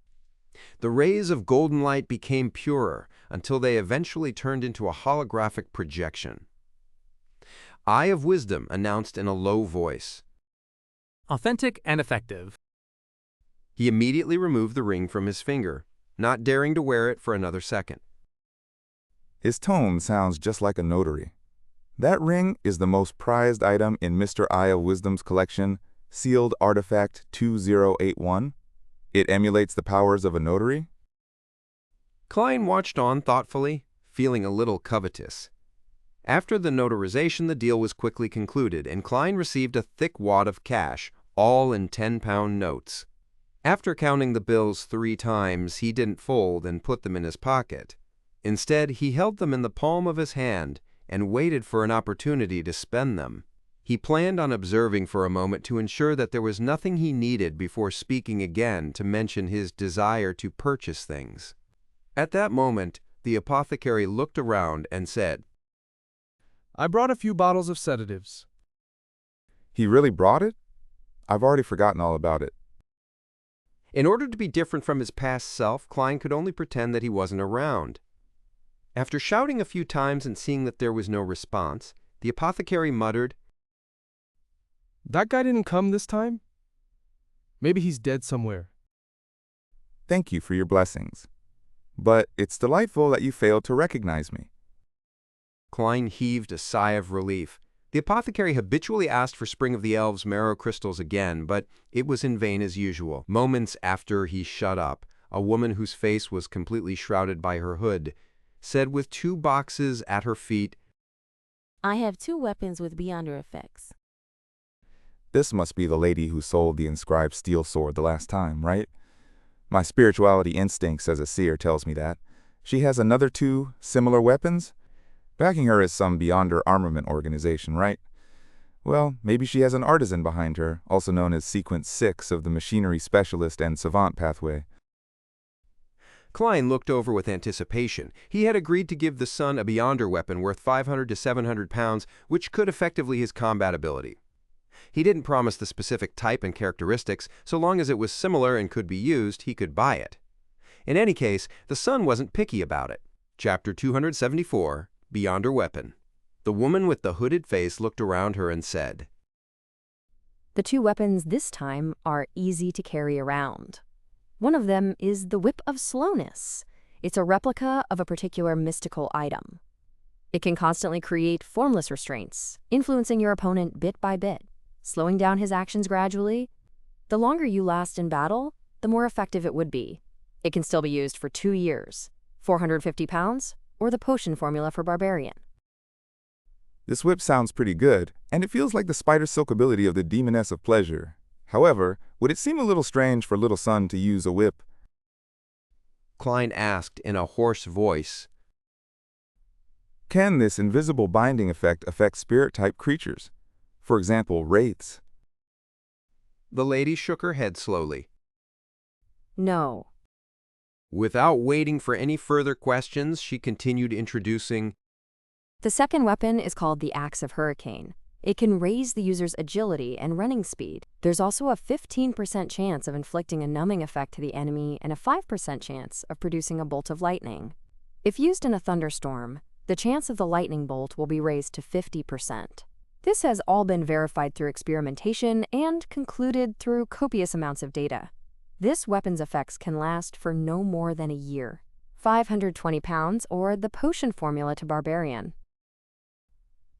Speaker 1: The rays of golden light became purer until they eventually turned into a holographic projection. Eye of Wisdom announced in a low voice.
Speaker 8: Authentic and effective.
Speaker 1: He immediately removed the ring from his finger, not daring to wear it for another second.
Speaker 3: His tone sounds just like a notary. That ring is the most prized item in Mr. Eye of Wisdom's collection, Sealed Artifact 2081. It emulates the powers of a notary.
Speaker 1: Klein watched on thoughtfully, feeling a little covetous. After the notarization, the deal was quickly concluded, and Klein received a thick wad of cash, all in 10-pound notes. After counting the bills 3 times, he didn't fold and put them in his pocket. Instead, he held them in the palm of his hand and waited for an opportunity to spend them. He planned on observing for a moment to ensure that there was nothing he needed before speaking again to mention his desire to purchase things. At that moment, the apothecary looked around and said,
Speaker 9: I brought a few bottles of sedatives.
Speaker 3: He really brought it? I've already forgotten all about it.
Speaker 1: In order to be different from his past self, Klein could only pretend that he wasn't around. After shouting a few times and seeing that there was no response, the apothecary muttered,
Speaker 9: That guy didn't come this time? Maybe he's dead somewhere.
Speaker 3: Thank you for your blessings. But it's delightful that you failed to recognize me.
Speaker 1: Klein heaved a sigh of relief. The apothecary habitually asked for Spring of the Elves marrow crystals again, but it was in vain as usual. Moments after he shut up, a woman whose face was completely shrouded by her hood said with 2 boxes at her feet,
Speaker 11: I have 2 weapons with beyonder effects.
Speaker 3: This must be the lady who sold the inscribed steel sword the last time, right? My spirituality instincts as a seer tells me that. She has another 2 similar weapons? Backing her is some Beyonder armament organization, right? Well, maybe she has an artisan behind her, also known as Sequence 6 of the Machinery Specialist and Savant pathway.
Speaker 1: Klein looked over with anticipation. He had agreed to give the son a Beyonder weapon worth 500 to 700 pounds, which could effectively his combat ability. He didn't promise the specific type and characteristics. So long as it was similar and could be used, he could buy it. In any case, the son wasn't picky about it. Chapter 274, Beyonder Weapon. The woman with the hooded face looked around her and said,
Speaker 12: The 2 weapons this time are easy to carry around. One of them is the Whip of Slowness. It's a replica of a particular mystical item. It can constantly create formless restraints, influencing your opponent bit by bit, slowing down his actions gradually. The longer you last in battle, the more effective it would be. It can still be used for 2 years, 450 pounds, or the potion formula for Barbarian.
Speaker 3: This whip sounds pretty good, and it feels like the spider silk ability of the Demoness of Pleasure. However, would it seem a little strange for little son to use a whip?
Speaker 1: Klein asked in a hoarse voice.
Speaker 3: Can this invisible binding effect affect spirit-type creatures? For example, wraiths?
Speaker 1: The lady shook her head slowly.
Speaker 12: No.
Speaker 1: Without waiting for any further questions, she continued introducing.
Speaker 12: The second weapon is called the Axe of Hurricane. It can raise the user's agility and running speed. There's also a 15% chance of inflicting a numbing effect to the enemy and a 5% chance of producing a bolt of lightning. If used in a thunderstorm, the chance of the lightning bolt will be raised to 50%. This has all been verified through experimentation and concluded through copious amounts of data. This weapon's effects can last for no more than a year. 520 pounds, or the potion formula to Barbarian.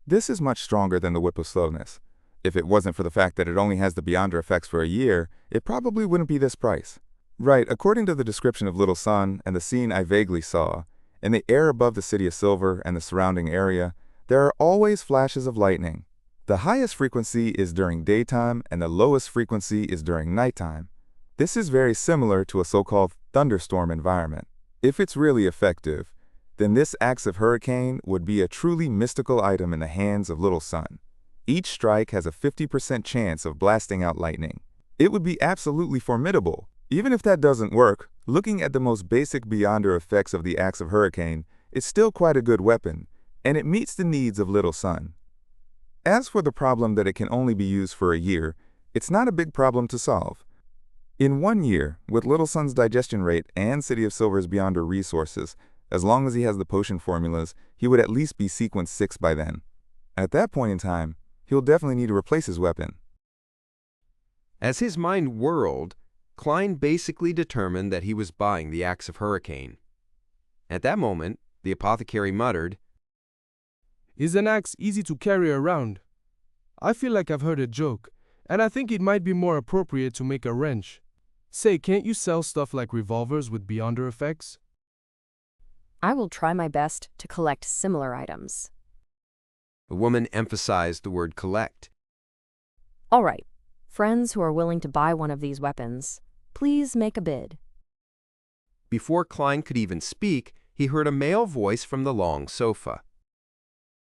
Speaker 3: This is much stronger than the Whip of Slowness. If it wasn't for the fact that it only has the Beyonder effects for a year, it probably wouldn't be this price. Right, according to the description of Little Sun and the scene I vaguely saw, in the air above the City of Silver and the surrounding area, there are always flashes of lightning. The highest frequency is during daytime and the lowest frequency is during nighttime. This is very similar to a so-called thunderstorm environment. If it's really effective, then this Axe of Hurricane would be a truly mystical item in the hands of Little Sun. Each strike has a 50% chance of blasting out lightning. It would be absolutely formidable. Even if that doesn't work, looking at the most basic Beyonder effects of the Axe of Hurricane, it's still quite a good weapon, and it meets the needs of Little Sun. As for the problem that it can only be used for a year, it's not a big problem to solve. In 1 year, with Little Sun's digestion rate and City of Silver's Beyonder resources, as long as he has the potion formulas, he would at least be Sequence 6 by then. At that point in time, he'll definitely need to replace his weapon.
Speaker 1: As his mind whirled, Klein basically determined that he was buying the Axe of Hurricane. At that moment, the apothecary muttered,
Speaker 9: Is an axe easy to carry around? I feel like I've heard a joke, and I think it might be more appropriate to make a wrench. Say, can't you sell stuff like revolvers with Beyonder effects?
Speaker 12: I will try my best to collect similar items.
Speaker 1: The woman emphasized the word collect.
Speaker 12: All right, friends who are willing to buy one of these weapons, please make a bid.
Speaker 1: Before Klein could even speak, he heard a male voice from the long sofa.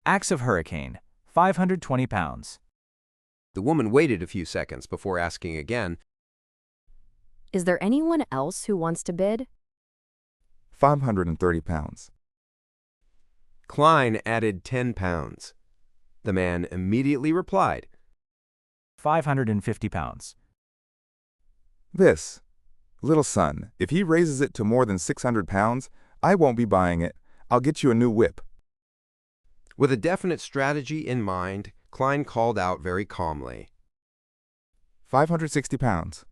Speaker 5: Axe of Hurricane, 520 pounds.
Speaker 1: The woman waited a few seconds before asking again,
Speaker 12: Is there anyone else who wants to bid?
Speaker 3: 530 pounds.
Speaker 1: Klein added 10 pounds. The man immediately replied,
Speaker 5: 550 pounds.
Speaker 3: This. Little son, if he raises it to more than 600 pounds, I won't be buying it. I'll get you a new whip.
Speaker 1: With a definite strategy in mind, Klein called out very calmly,
Speaker 3: 560 pounds.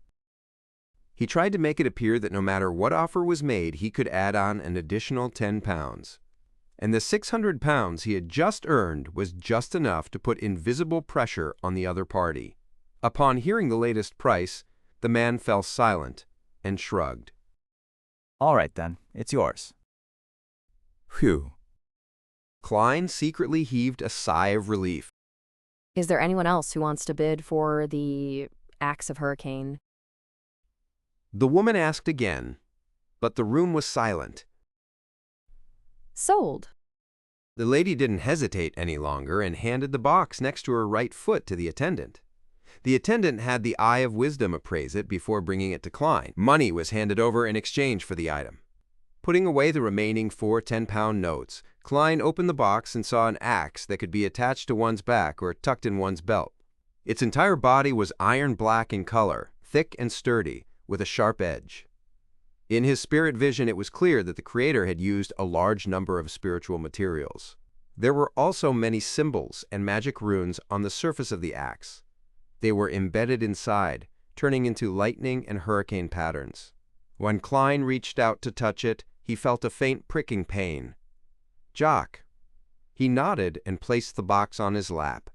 Speaker 1: He tried to make it appear that no matter what offer was made, he could add on an additional 10 pounds. And the 600 pounds he had just earned was just enough to put invisible pressure on the other party. Upon hearing the latest price, the man fell silent and shrugged.
Speaker 5: All right then, it's yours.
Speaker 3: Phew.
Speaker 1: Klein secretly heaved a sigh of relief.
Speaker 12: Is there anyone else who wants to bid for the Axe of Hurricane?
Speaker 1: The woman asked again, but the room was silent.
Speaker 12: Sold.
Speaker 1: The lady didn't hesitate any longer and handed the box next to her right foot to the attendant. The attendant had the eye of wisdom appraise it before bringing it to Klein. Money was handed over in exchange for the item. Putting away the remaining 4 10-pound notes, Klein opened the box and saw an axe that could be attached to one's back or tucked in one's belt. Its entire body was iron black in color, thick and sturdy, with a sharp edge. In his spirit vision, it was clear that the creator had used a large number of spiritual materials. There were also many symbols and magic runes on the surface of the axe. They were embedded inside, turning into lightning and hurricane patterns. When Klein reached out to touch it, he felt a faint pricking pain. Jock. He nodded and placed the box on his lap.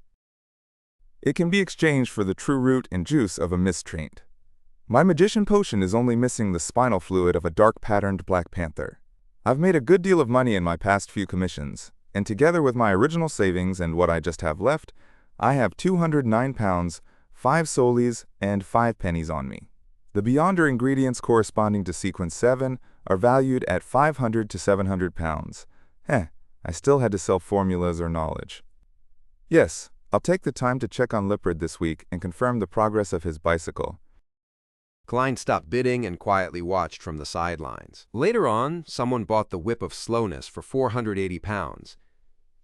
Speaker 3: It can be exchanged for the true root and juice of a mistraint. My magician potion is only missing the spinal fluid of a dark-patterned black panther. I've made a good deal of money in my past few commissions, and together with my original savings and what I just have left, I have 209 pounds, 5 soles, and 5 pennies on me. The Beyonder ingredients corresponding to sequence 7 are valued at 500 to 700 pounds. I still had to sell formulas or knowledge. Yes, I'll take the time to check on Lippard this week and confirm the progress of his bicycle.
Speaker 1: Klein stopped bidding and quietly watched from the sidelines. Later on, someone bought the Whip of Slowness for 480 pounds.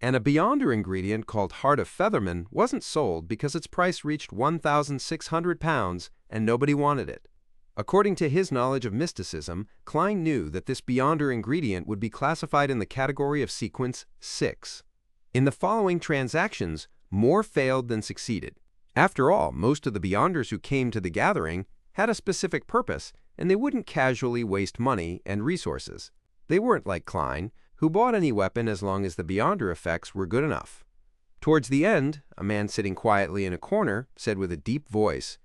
Speaker 1: And a Beyonder ingredient called Heart of Featherman wasn't sold because its price reached 1,600 pounds and nobody wanted it. According to his knowledge of mysticism, Klein knew that this Beyonder ingredient would be classified in the category of sequence 6. In the following transactions, more failed than succeeded. After all, most of the Beyonders who came to the gathering had a specific purpose, and they wouldn't casually waste money and resources. They weren't like Klein, who bought any weapon as long as the Beyonder effects were good enough. Towards the end, a man sitting quietly in a corner said with a deep voice,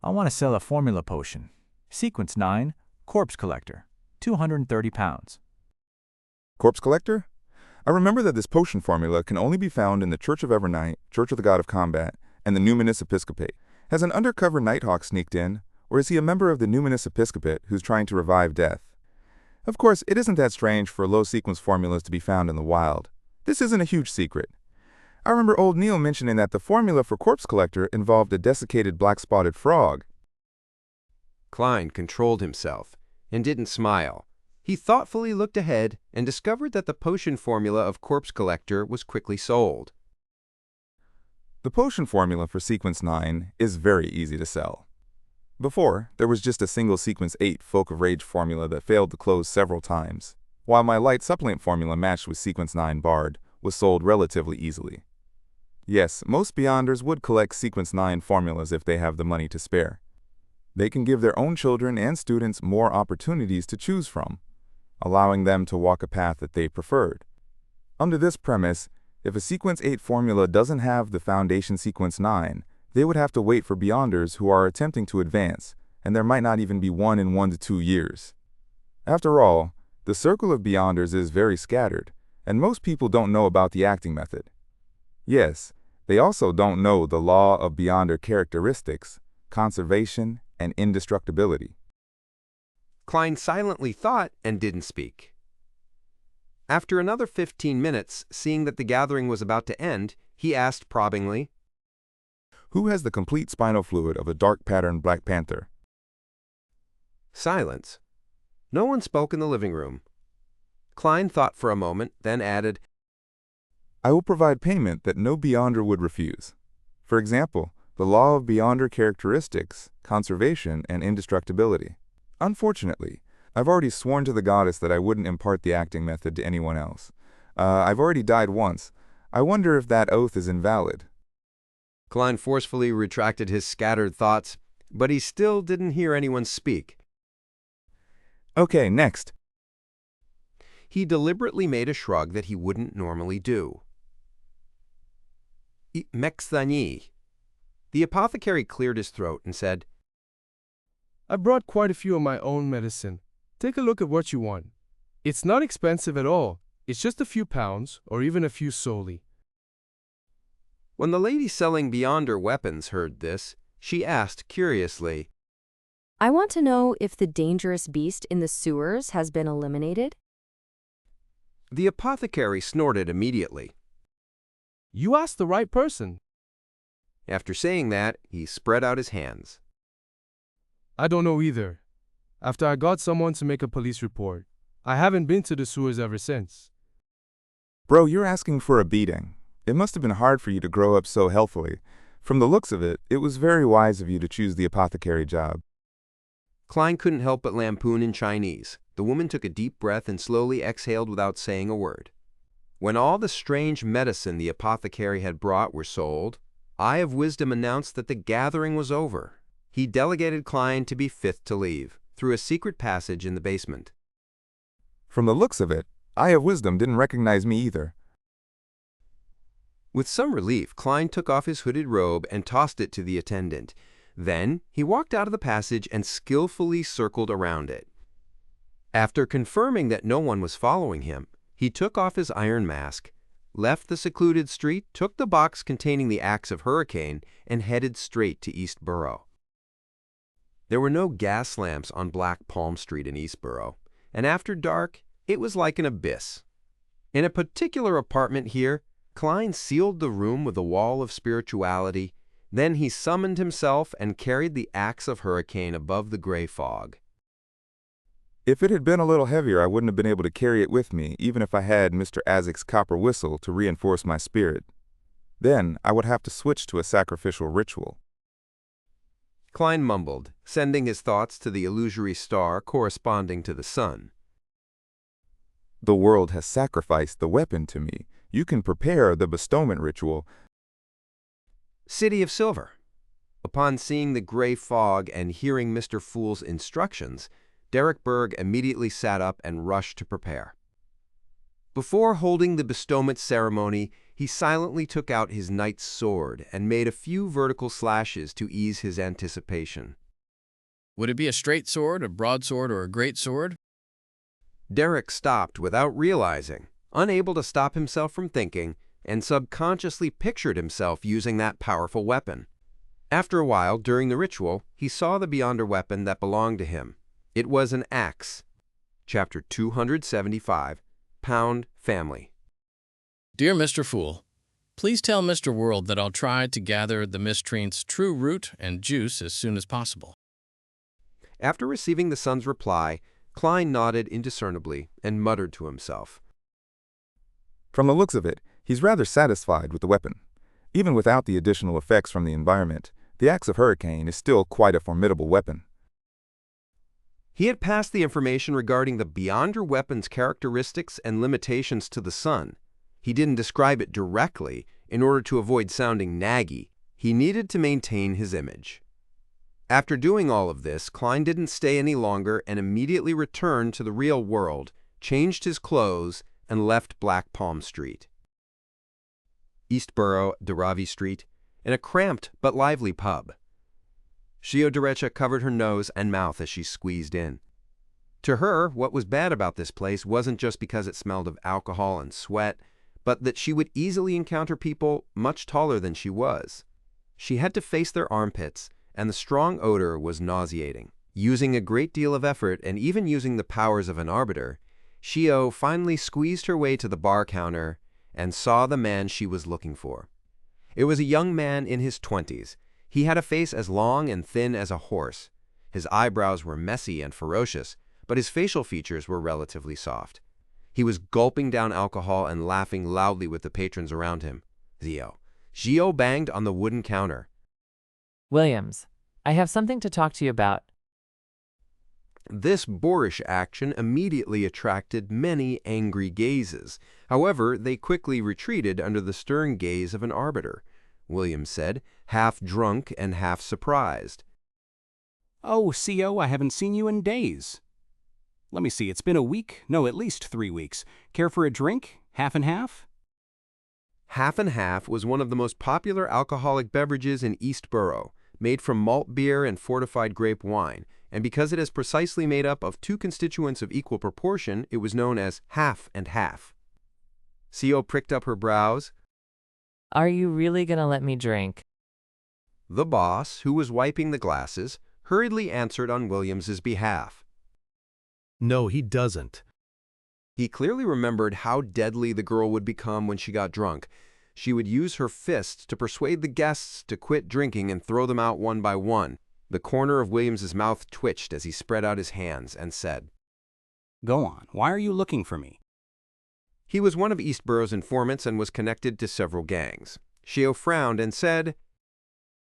Speaker 5: I want to sell a formula potion. Sequence 9, Corpse Collector, 230 pounds.
Speaker 3: Corpse Collector? I remember that this potion formula can only be found in the Church of Evernight, Church of the God of Combat, and the Numinous Episcopate. Has an undercover Nighthawk sneaked in, or is he a member of the Numinous Episcopate who's trying to revive death? Of course, it isn't that strange for low-sequence formulas to be found in the wild. This isn't a huge secret. I remember old Neil mentioning that the formula for Corpse Collector involved a desiccated black-spotted frog.
Speaker 1: Klein controlled himself and didn't smile. He thoughtfully looked ahead and discovered that the potion formula of Corpse Collector was quickly sold.
Speaker 3: The potion formula for sequence 9 is very easy to sell. Before, there was just a single sequence 8 Folk of Rage formula that failed to close several times, while my light supplement formula matched with sequence 9 Bard was sold relatively easily. Yes, most Beyonders would collect sequence 9 formulas if they have the money to spare. They can give their own children and students more opportunities to choose from, allowing them to walk a path that they preferred. Under this premise, if a sequence 8 formula doesn't have the foundation sequence 9, they would have to wait for Beyonders who are attempting to advance, and there might not even be one in 1 to 2 years. After all, the circle of Beyonders is very scattered, and most people don't know about the acting method. Yes, they also don't know the law of beyonder characteristics, conservation, and indestructibility.
Speaker 1: Klein silently thought and didn't speak. After another 15 minutes, seeing that the gathering was about to end, he asked probingly,
Speaker 3: Who has the complete spinal fluid of a dark-patterned Black Panther?
Speaker 1: Silence. No one spoke in the living room. Klein thought for a moment, then added,
Speaker 3: I will provide payment that no beyonder would refuse. For example, the law of beyonder characteristics, conservation, and indestructibility. Unfortunately, I've already sworn to the goddess that I wouldn't impart the acting method to anyone else. I've already died once. I wonder if that oath is invalid.
Speaker 1: Klein forcefully retracted his scattered thoughts, but he still didn't hear anyone speak.
Speaker 3: Okay, next.
Speaker 1: He deliberately made a shrug that he wouldn't normally do. Mexani. The apothecary cleared his throat and said,
Speaker 9: I brought quite a few of my own medicine. Take a look at what you want. It's not expensive at all. It's just a few pounds, or even a few solely.
Speaker 1: When the lady selling beyonder weapons heard this, she asked curiously,
Speaker 12: I want to know if the dangerous beast in the sewers has been eliminated?
Speaker 1: The apothecary snorted immediately.
Speaker 9: You asked the right person.
Speaker 1: After saying that, he spread out his hands.
Speaker 9: I don't know either. After I got someone to make a police report, I haven't been to the sewers ever since.
Speaker 3: Bro, you're asking for a beating. It must have been hard for you to grow up so healthily. From the looks of it, it was very wise of you to choose the apothecary job.
Speaker 1: Klein couldn't help but lampoon in Chinese. The woman took a deep breath and slowly exhaled without saying a word. When all the strange medicine the apothecary had brought were sold, Eye of Wisdom announced that the gathering was over. He delegated Klein to be fifth to leave, through a secret passage in the basement.
Speaker 3: From the looks of it, Eye of Wisdom didn't recognize me either.
Speaker 1: With some relief, Klein took off his hooded robe and tossed it to the attendant. Then, he walked out of the passage and skillfully circled around it. After confirming that no one was following him, he took off his iron mask, left the secluded street, took the box containing the axe of Hurricane, and headed straight to Eastborough. There were no gas lamps on Black Palm Street in Eastborough, and after dark, it was like an abyss. In a particular apartment here, Klein sealed the room with a wall of spirituality. Then he summoned himself and carried the axe of Hurricane above the gray fog.
Speaker 3: If it had been a little heavier, I wouldn't have been able to carry it with me, even if I had Mr. Azek's copper whistle to reinforce my spirit. Then I would have to switch to a sacrificial ritual.
Speaker 1: Klein mumbled, sending his thoughts to the illusory star corresponding to the sun.
Speaker 3: The world has sacrificed the weapon to me. You can prepare the bestowment ritual.
Speaker 1: City of Silver. Upon seeing the gray fog and hearing Mr. Fool's instructions, Derek Berg immediately sat up and rushed to prepare. Before holding the bestowment ceremony, he silently took out his knight's sword and made a few vertical slashes to ease his anticipation.
Speaker 7: Would it be a straight sword, a broadsword, or a great sword?
Speaker 1: Derek stopped without realizing, unable to stop himself from thinking, and subconsciously pictured himself using that powerful weapon. After a while, during the ritual, he saw the beyonder weapon that belonged to him. It was an axe. Chapter 275, Pound Family.
Speaker 7: Dear Mr. Fool, please tell Mr. World that I'll try to gather the miscreant's true root and juice as soon as possible.
Speaker 1: After receiving the son's reply, Klein nodded indiscernibly and muttered to himself.
Speaker 3: From the looks of it, he's rather satisfied with the weapon. Even without the additional effects from the environment, the axe of Hurricane is still quite a formidable weapon.
Speaker 1: He had passed the information regarding the beyonder weapon's characteristics and limitations to the son. He didn't describe it directly in order to avoid sounding naggy. He needed to maintain his image. After doing all of this, Klein didn't stay any longer and immediately returned to the real world, changed his clothes, and left Black Palm Street. Eastborough, Dharavi Street, in a cramped but lively pub. Shio Derecha covered her nose and mouth as she squeezed in. To her, what was bad about this place wasn't just because it smelled of alcohol and sweat, but that she would easily encounter people much taller than she was. She had to face their armpits, and the strong odor was nauseating. Using a great deal of effort and even using the powers of an arbiter, Shio finally squeezed her way to the bar counter and saw the man she was looking for. It was a young man in his 20s. He had a face as long and thin as a horse. His eyebrows were messy and ferocious, but his facial features were relatively soft. He was gulping down alcohol and laughing loudly with the patrons around him. Gio banged on the wooden counter.
Speaker 13: Williams, I have something to talk to you about.
Speaker 1: This boorish action immediately attracted many angry gazes. However, they quickly retreated under the stern gaze of an arbiter. Williams said, half drunk and half surprised.
Speaker 14: Oh, CO, I haven't seen you in days. Let me see, it's been a week? No, at least 3 weeks. Care for a drink? Half and half?
Speaker 1: Half and Half was one of the most popular alcoholic beverages in East Borough, made from malt beer and fortified grape wine, and because it is precisely made up of 2 constituents of equal proportion, it was known as Half and Half. CO pricked up her brows.
Speaker 13: Are you really gonna let me drink?
Speaker 1: The boss, who was wiping the glasses, hurriedly answered on Williams's behalf.
Speaker 2: No, he doesn't.
Speaker 1: He clearly remembered how deadly the girl would become when she got drunk. She would use her fists to persuade the guests to quit drinking and throw them out one by one. The corner of Williams's mouth twitched as he spread out his hands and said,
Speaker 14: Go on, why are you looking for me?
Speaker 1: He was one of East Borough's informants and was connected to several gangs. Shio frowned and said,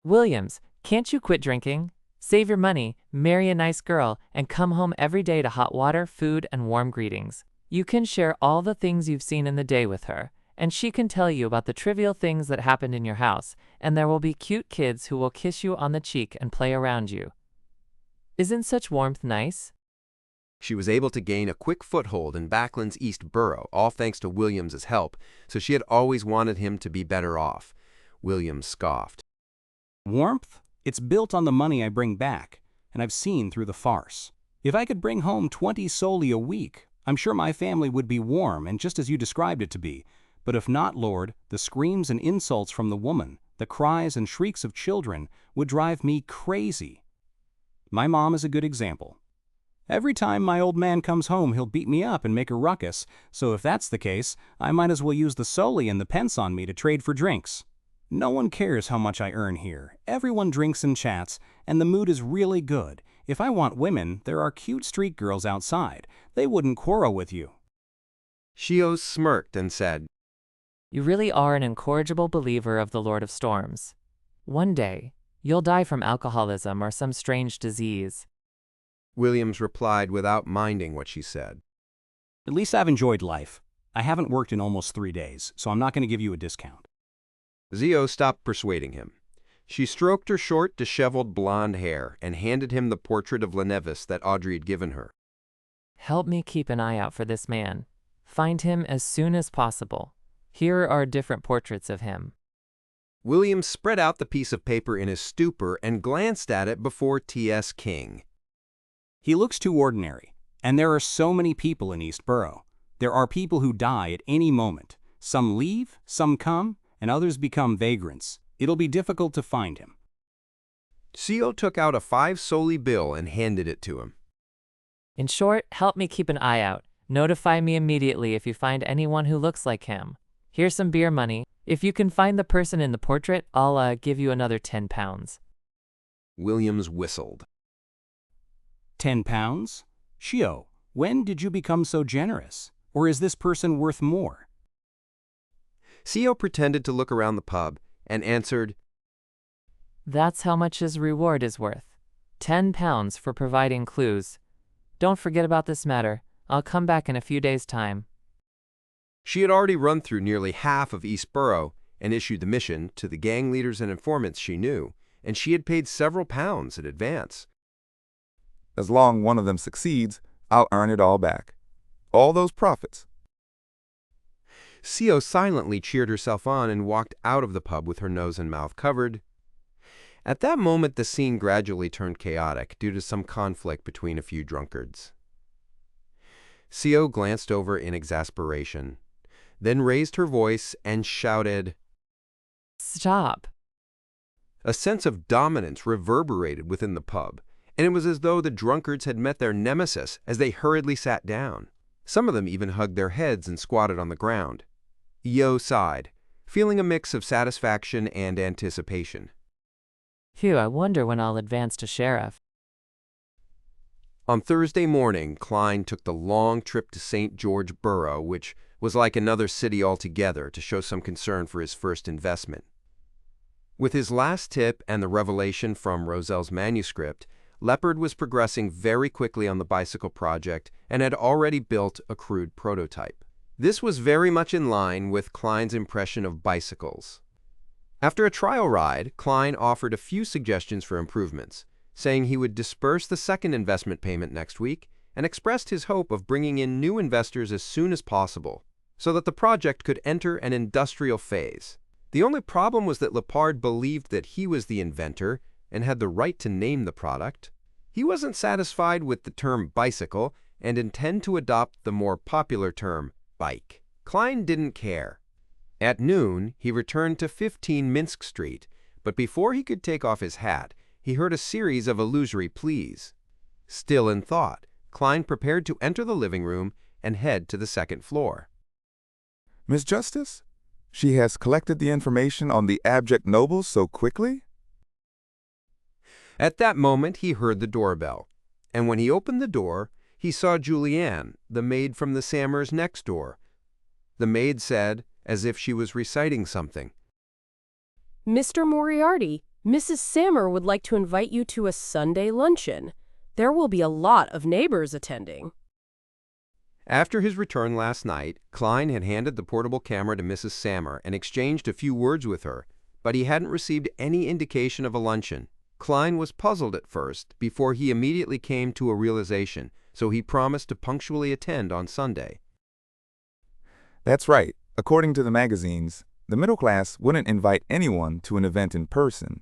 Speaker 13: Williams, can't you quit drinking? Save your money, marry a nice girl, and come home every day to hot water, food, and warm greetings. You can share all the things you've seen in the day with her, and she can tell you about the trivial things that happened in your house, and there will be cute kids who will kiss you on the cheek and play around you. Isn't such warmth nice?
Speaker 1: She was able to gain a quick foothold in Backland's East Borough, all thanks to Williams's help, so she had always wanted him to be better off. Williams scoffed.
Speaker 14: Warmth? It's built on the money I bring back, and I've seen through the farce. If I could bring home 20 soldi a week, I'm sure my family would be warm and just as you described it to be. But if not, Lord, the screams and insults from the woman, the cries and shrieks of children would drive me crazy. My mom is a good example. Every time my old man comes home, he'll beat me up and make a ruckus, so if that's the case, I might as well use the soli and the pence on me to trade for drinks. No one cares how much I earn here. Everyone drinks and chats, and the mood is really good. If I want women, there are cute street girls outside. They wouldn't quarrel with you.
Speaker 1: Shio smirked and said,
Speaker 13: You really are an incorrigible believer of the Lord of Storms. One day, you'll die from alcoholism or some strange disease.
Speaker 1: Williams replied without minding what she said.
Speaker 14: At least I've enjoyed life. I haven't worked in almost 3 days, so I'm not going to give you a discount.
Speaker 1: Zio stopped persuading him. She stroked her short, disheveled blonde hair and handed him the portrait of Lenevis that Audrey had given her.
Speaker 13: Help me keep an eye out for this man. Find him as soon as possible. Here are different portraits of him.
Speaker 1: Williams spread out the piece of paper in his stupor and glanced at it before T.S. King.
Speaker 14: He looks too ordinary, and there are so many people in East Borough. There are people who die at any moment. Some leave, some come, and others become vagrants. It'll be difficult to find him.
Speaker 1: Sio took out a 5 soldi bill and handed it to him.
Speaker 13: In short, help me keep an eye out. Notify me immediately if you find anyone who looks like him. Here's some beer money. If you can find the person in the portrait, I'll give you another £10.
Speaker 1: Williams whistled.
Speaker 14: 10 pounds? Shio, when did you become so generous? Or is this person worth more?
Speaker 1: Sio pretended to look around the pub and answered,
Speaker 13: That's how much his reward is worth. £10 for providing clues. Don't forget about this matter. I'll come back in a few days' time.
Speaker 1: She had already run through nearly half of East Borough and issued the mission to the gang leaders and informants she knew, and she had paid several pounds in advance.
Speaker 3: As long one of them succeeds, I'll earn it all back. All those profits.
Speaker 1: Sio silently cheered herself on and walked out of the pub with her nose and mouth covered. At that moment, the scene gradually turned chaotic due to some conflict between a few drunkards. Co glanced over in exasperation, then raised her voice and shouted,
Speaker 13: Stop.
Speaker 1: A sense of dominance reverberated within the pub, and it was as though the drunkards had met their nemesis as they hurriedly sat down. Some of them even hugged their heads and squatted on the ground. Yo sighed, feeling a mix of satisfaction and anticipation.
Speaker 13: Phew, I wonder when I'll advance to sheriff.
Speaker 1: On Thursday morning, Klein took the long trip to St. George Borough, which was like another city altogether, to show some concern for his first investment. With his last tip and the revelation from Roselle's manuscript, Leopard was progressing very quickly on the bicycle project and had already built a crude prototype. This was very much in line with Klein's impression of bicycles. After a trial ride, Klein offered a few suggestions for improvements, saying he would disperse the second investment payment next week and expressed his hope of bringing in new investors as soon as possible so that the project could enter an industrial phase. The only problem was that Leopard believed that he was the inventor and had the right to name the product. He wasn't satisfied with the term bicycle and intended to adopt the more popular term bike. Klein didn't care. At noon, he returned to 15 Minsk Street, but before he could take off his hat, he heard a series of illusory pleas. Still in thought, Klein prepared to enter the living room and head to the second floor.
Speaker 3: Miss Justice, she has collected the information on the abject nobles so quickly?
Speaker 1: At that moment, he heard the doorbell, and when he opened the door, he saw Julianne, the maid from the Sammers next door. The maid said, as if she was reciting something,
Speaker 15: Mr. Moriarty, Mrs. Sammer would like to invite you to a Sunday luncheon. There will be a lot of neighbors attending.
Speaker 1: After his return last night, Klein had handed the portable camera to Mrs. Sammer and exchanged a few words with her, but he hadn't received any indication of a luncheon. Klein was puzzled at first before he immediately came to a realization, so he promised to punctually attend on Sunday.
Speaker 3: That's right. According to the magazines, the middle class wouldn't invite anyone to an event in person,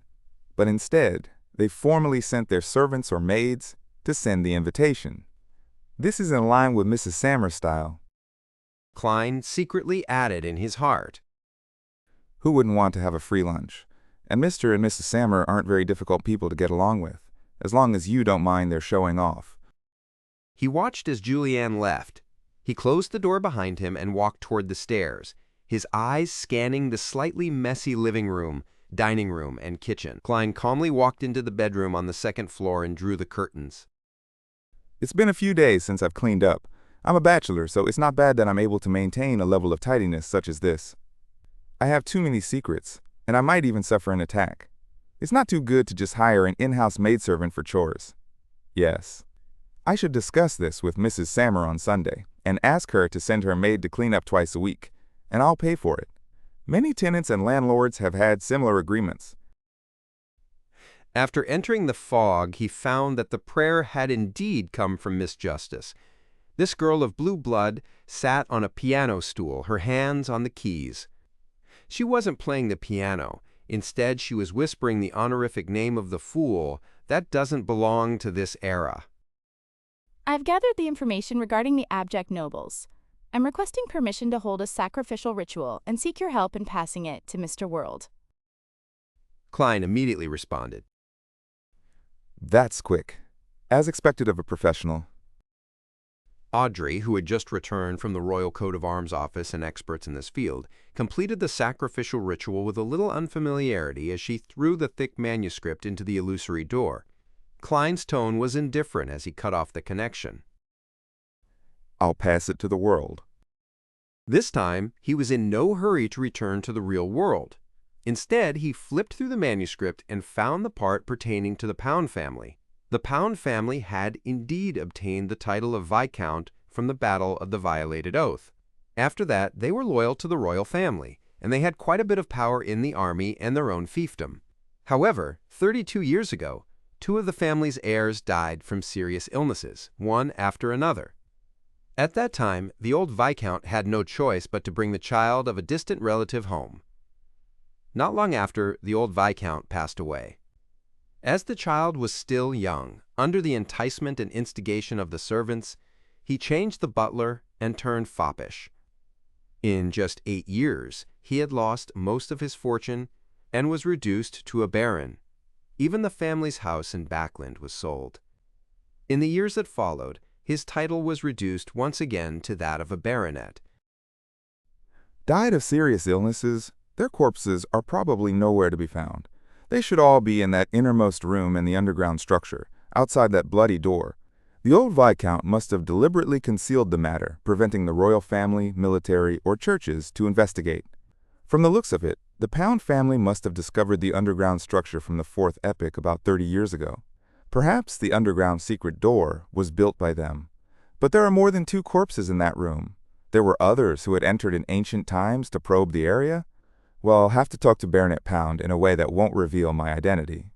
Speaker 3: but instead, they formally sent their servants or maids to send the invitation. This is in line with Mrs. Sammer's style.
Speaker 1: Klein secretly added in his heart,
Speaker 3: Who wouldn't want to have a free lunch? And Mr. and Mrs. Sammer aren't very difficult people to get along with, as long as you don't mind their showing off.
Speaker 1: He watched as Julianne left. He closed the door behind him and walked toward the stairs, his eyes scanning the slightly messy living room, dining room, and kitchen. Klein calmly walked into the bedroom on the second floor and drew the curtains.
Speaker 3: It's been a few days since I've cleaned up. I'm a bachelor, so it's not bad that I'm able to maintain a level of tidiness such as this. I have too many secrets, and I might even suffer an attack. It's not too good to just hire an in-house maidservant for chores. Yes. I should discuss this with Mrs. Sammer on Sunday and ask her to send her maid to clean up twice a week, and I'll pay for it. Many tenants and landlords have had similar agreements.
Speaker 1: After entering the fog, he found that the prayer had indeed come from Miss Justice. This girl of blue blood sat on a piano stool, her hands on the keys. She wasn't playing the piano. Instead, she was whispering the honorific name of the fool that doesn't belong to this era.
Speaker 16: I've gathered the information regarding the abject nobles. I'm requesting permission to hold a sacrificial ritual and seek your help in passing it to Mr. World.
Speaker 1: Klein immediately responded.
Speaker 3: That's quick. As expected of a professional.
Speaker 1: Audrey, who had just returned from the Royal Coat of Arms office and experts in this field, completed the sacrificial ritual with a little unfamiliarity as she threw the thick manuscript into the illusory door. Klein's tone was indifferent as he cut off the connection.
Speaker 3: I'll pass it to the world.
Speaker 1: This time, he was in no hurry to return to the real world. Instead, he flipped through the manuscript and found the part pertaining to the Pound family. The Pound family had indeed obtained the title of Viscount from the Battle of the Violated Oath. After that, they were loyal to the royal family, and they had quite a bit of power in the army and their own fiefdom. However, 32 years ago, two of the family's heirs died from serious illnesses, one after another. At that time, the old Viscount had no choice but to bring the child of a distant relative home. Not long after, the old Viscount passed away. As the child was still young, under the enticement and instigation of the servants, he changed the butler and turned foppish. In just 8 years, he had lost most of his fortune and was reduced to a baron. Even the family's house in Backland was sold. In the years that followed, his title was reduced once again to that of a baronet.
Speaker 3: Died of serious illnesses, their corpses are probably nowhere to be found. They should all be in that innermost room in the underground structure, outside that bloody door. The old Viscount must have deliberately concealed the matter, preventing the royal family, military, or churches to investigate. From the looks of it, the Pound family must have discovered the underground structure from the Fourth Epoch about 30 years ago. Perhaps the underground secret door was built by them. But there are more than 2 corpses in that room. There were others who had entered in ancient times to probe the area. Well, I'll have to talk to Baronet Pound in a way that won't reveal my identity.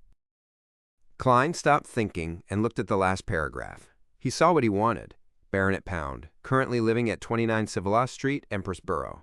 Speaker 1: Klein stopped thinking and looked at the last paragraph. He saw what he wanted. Baronet Pound, currently living at 29 Civilas Street, Empress Borough.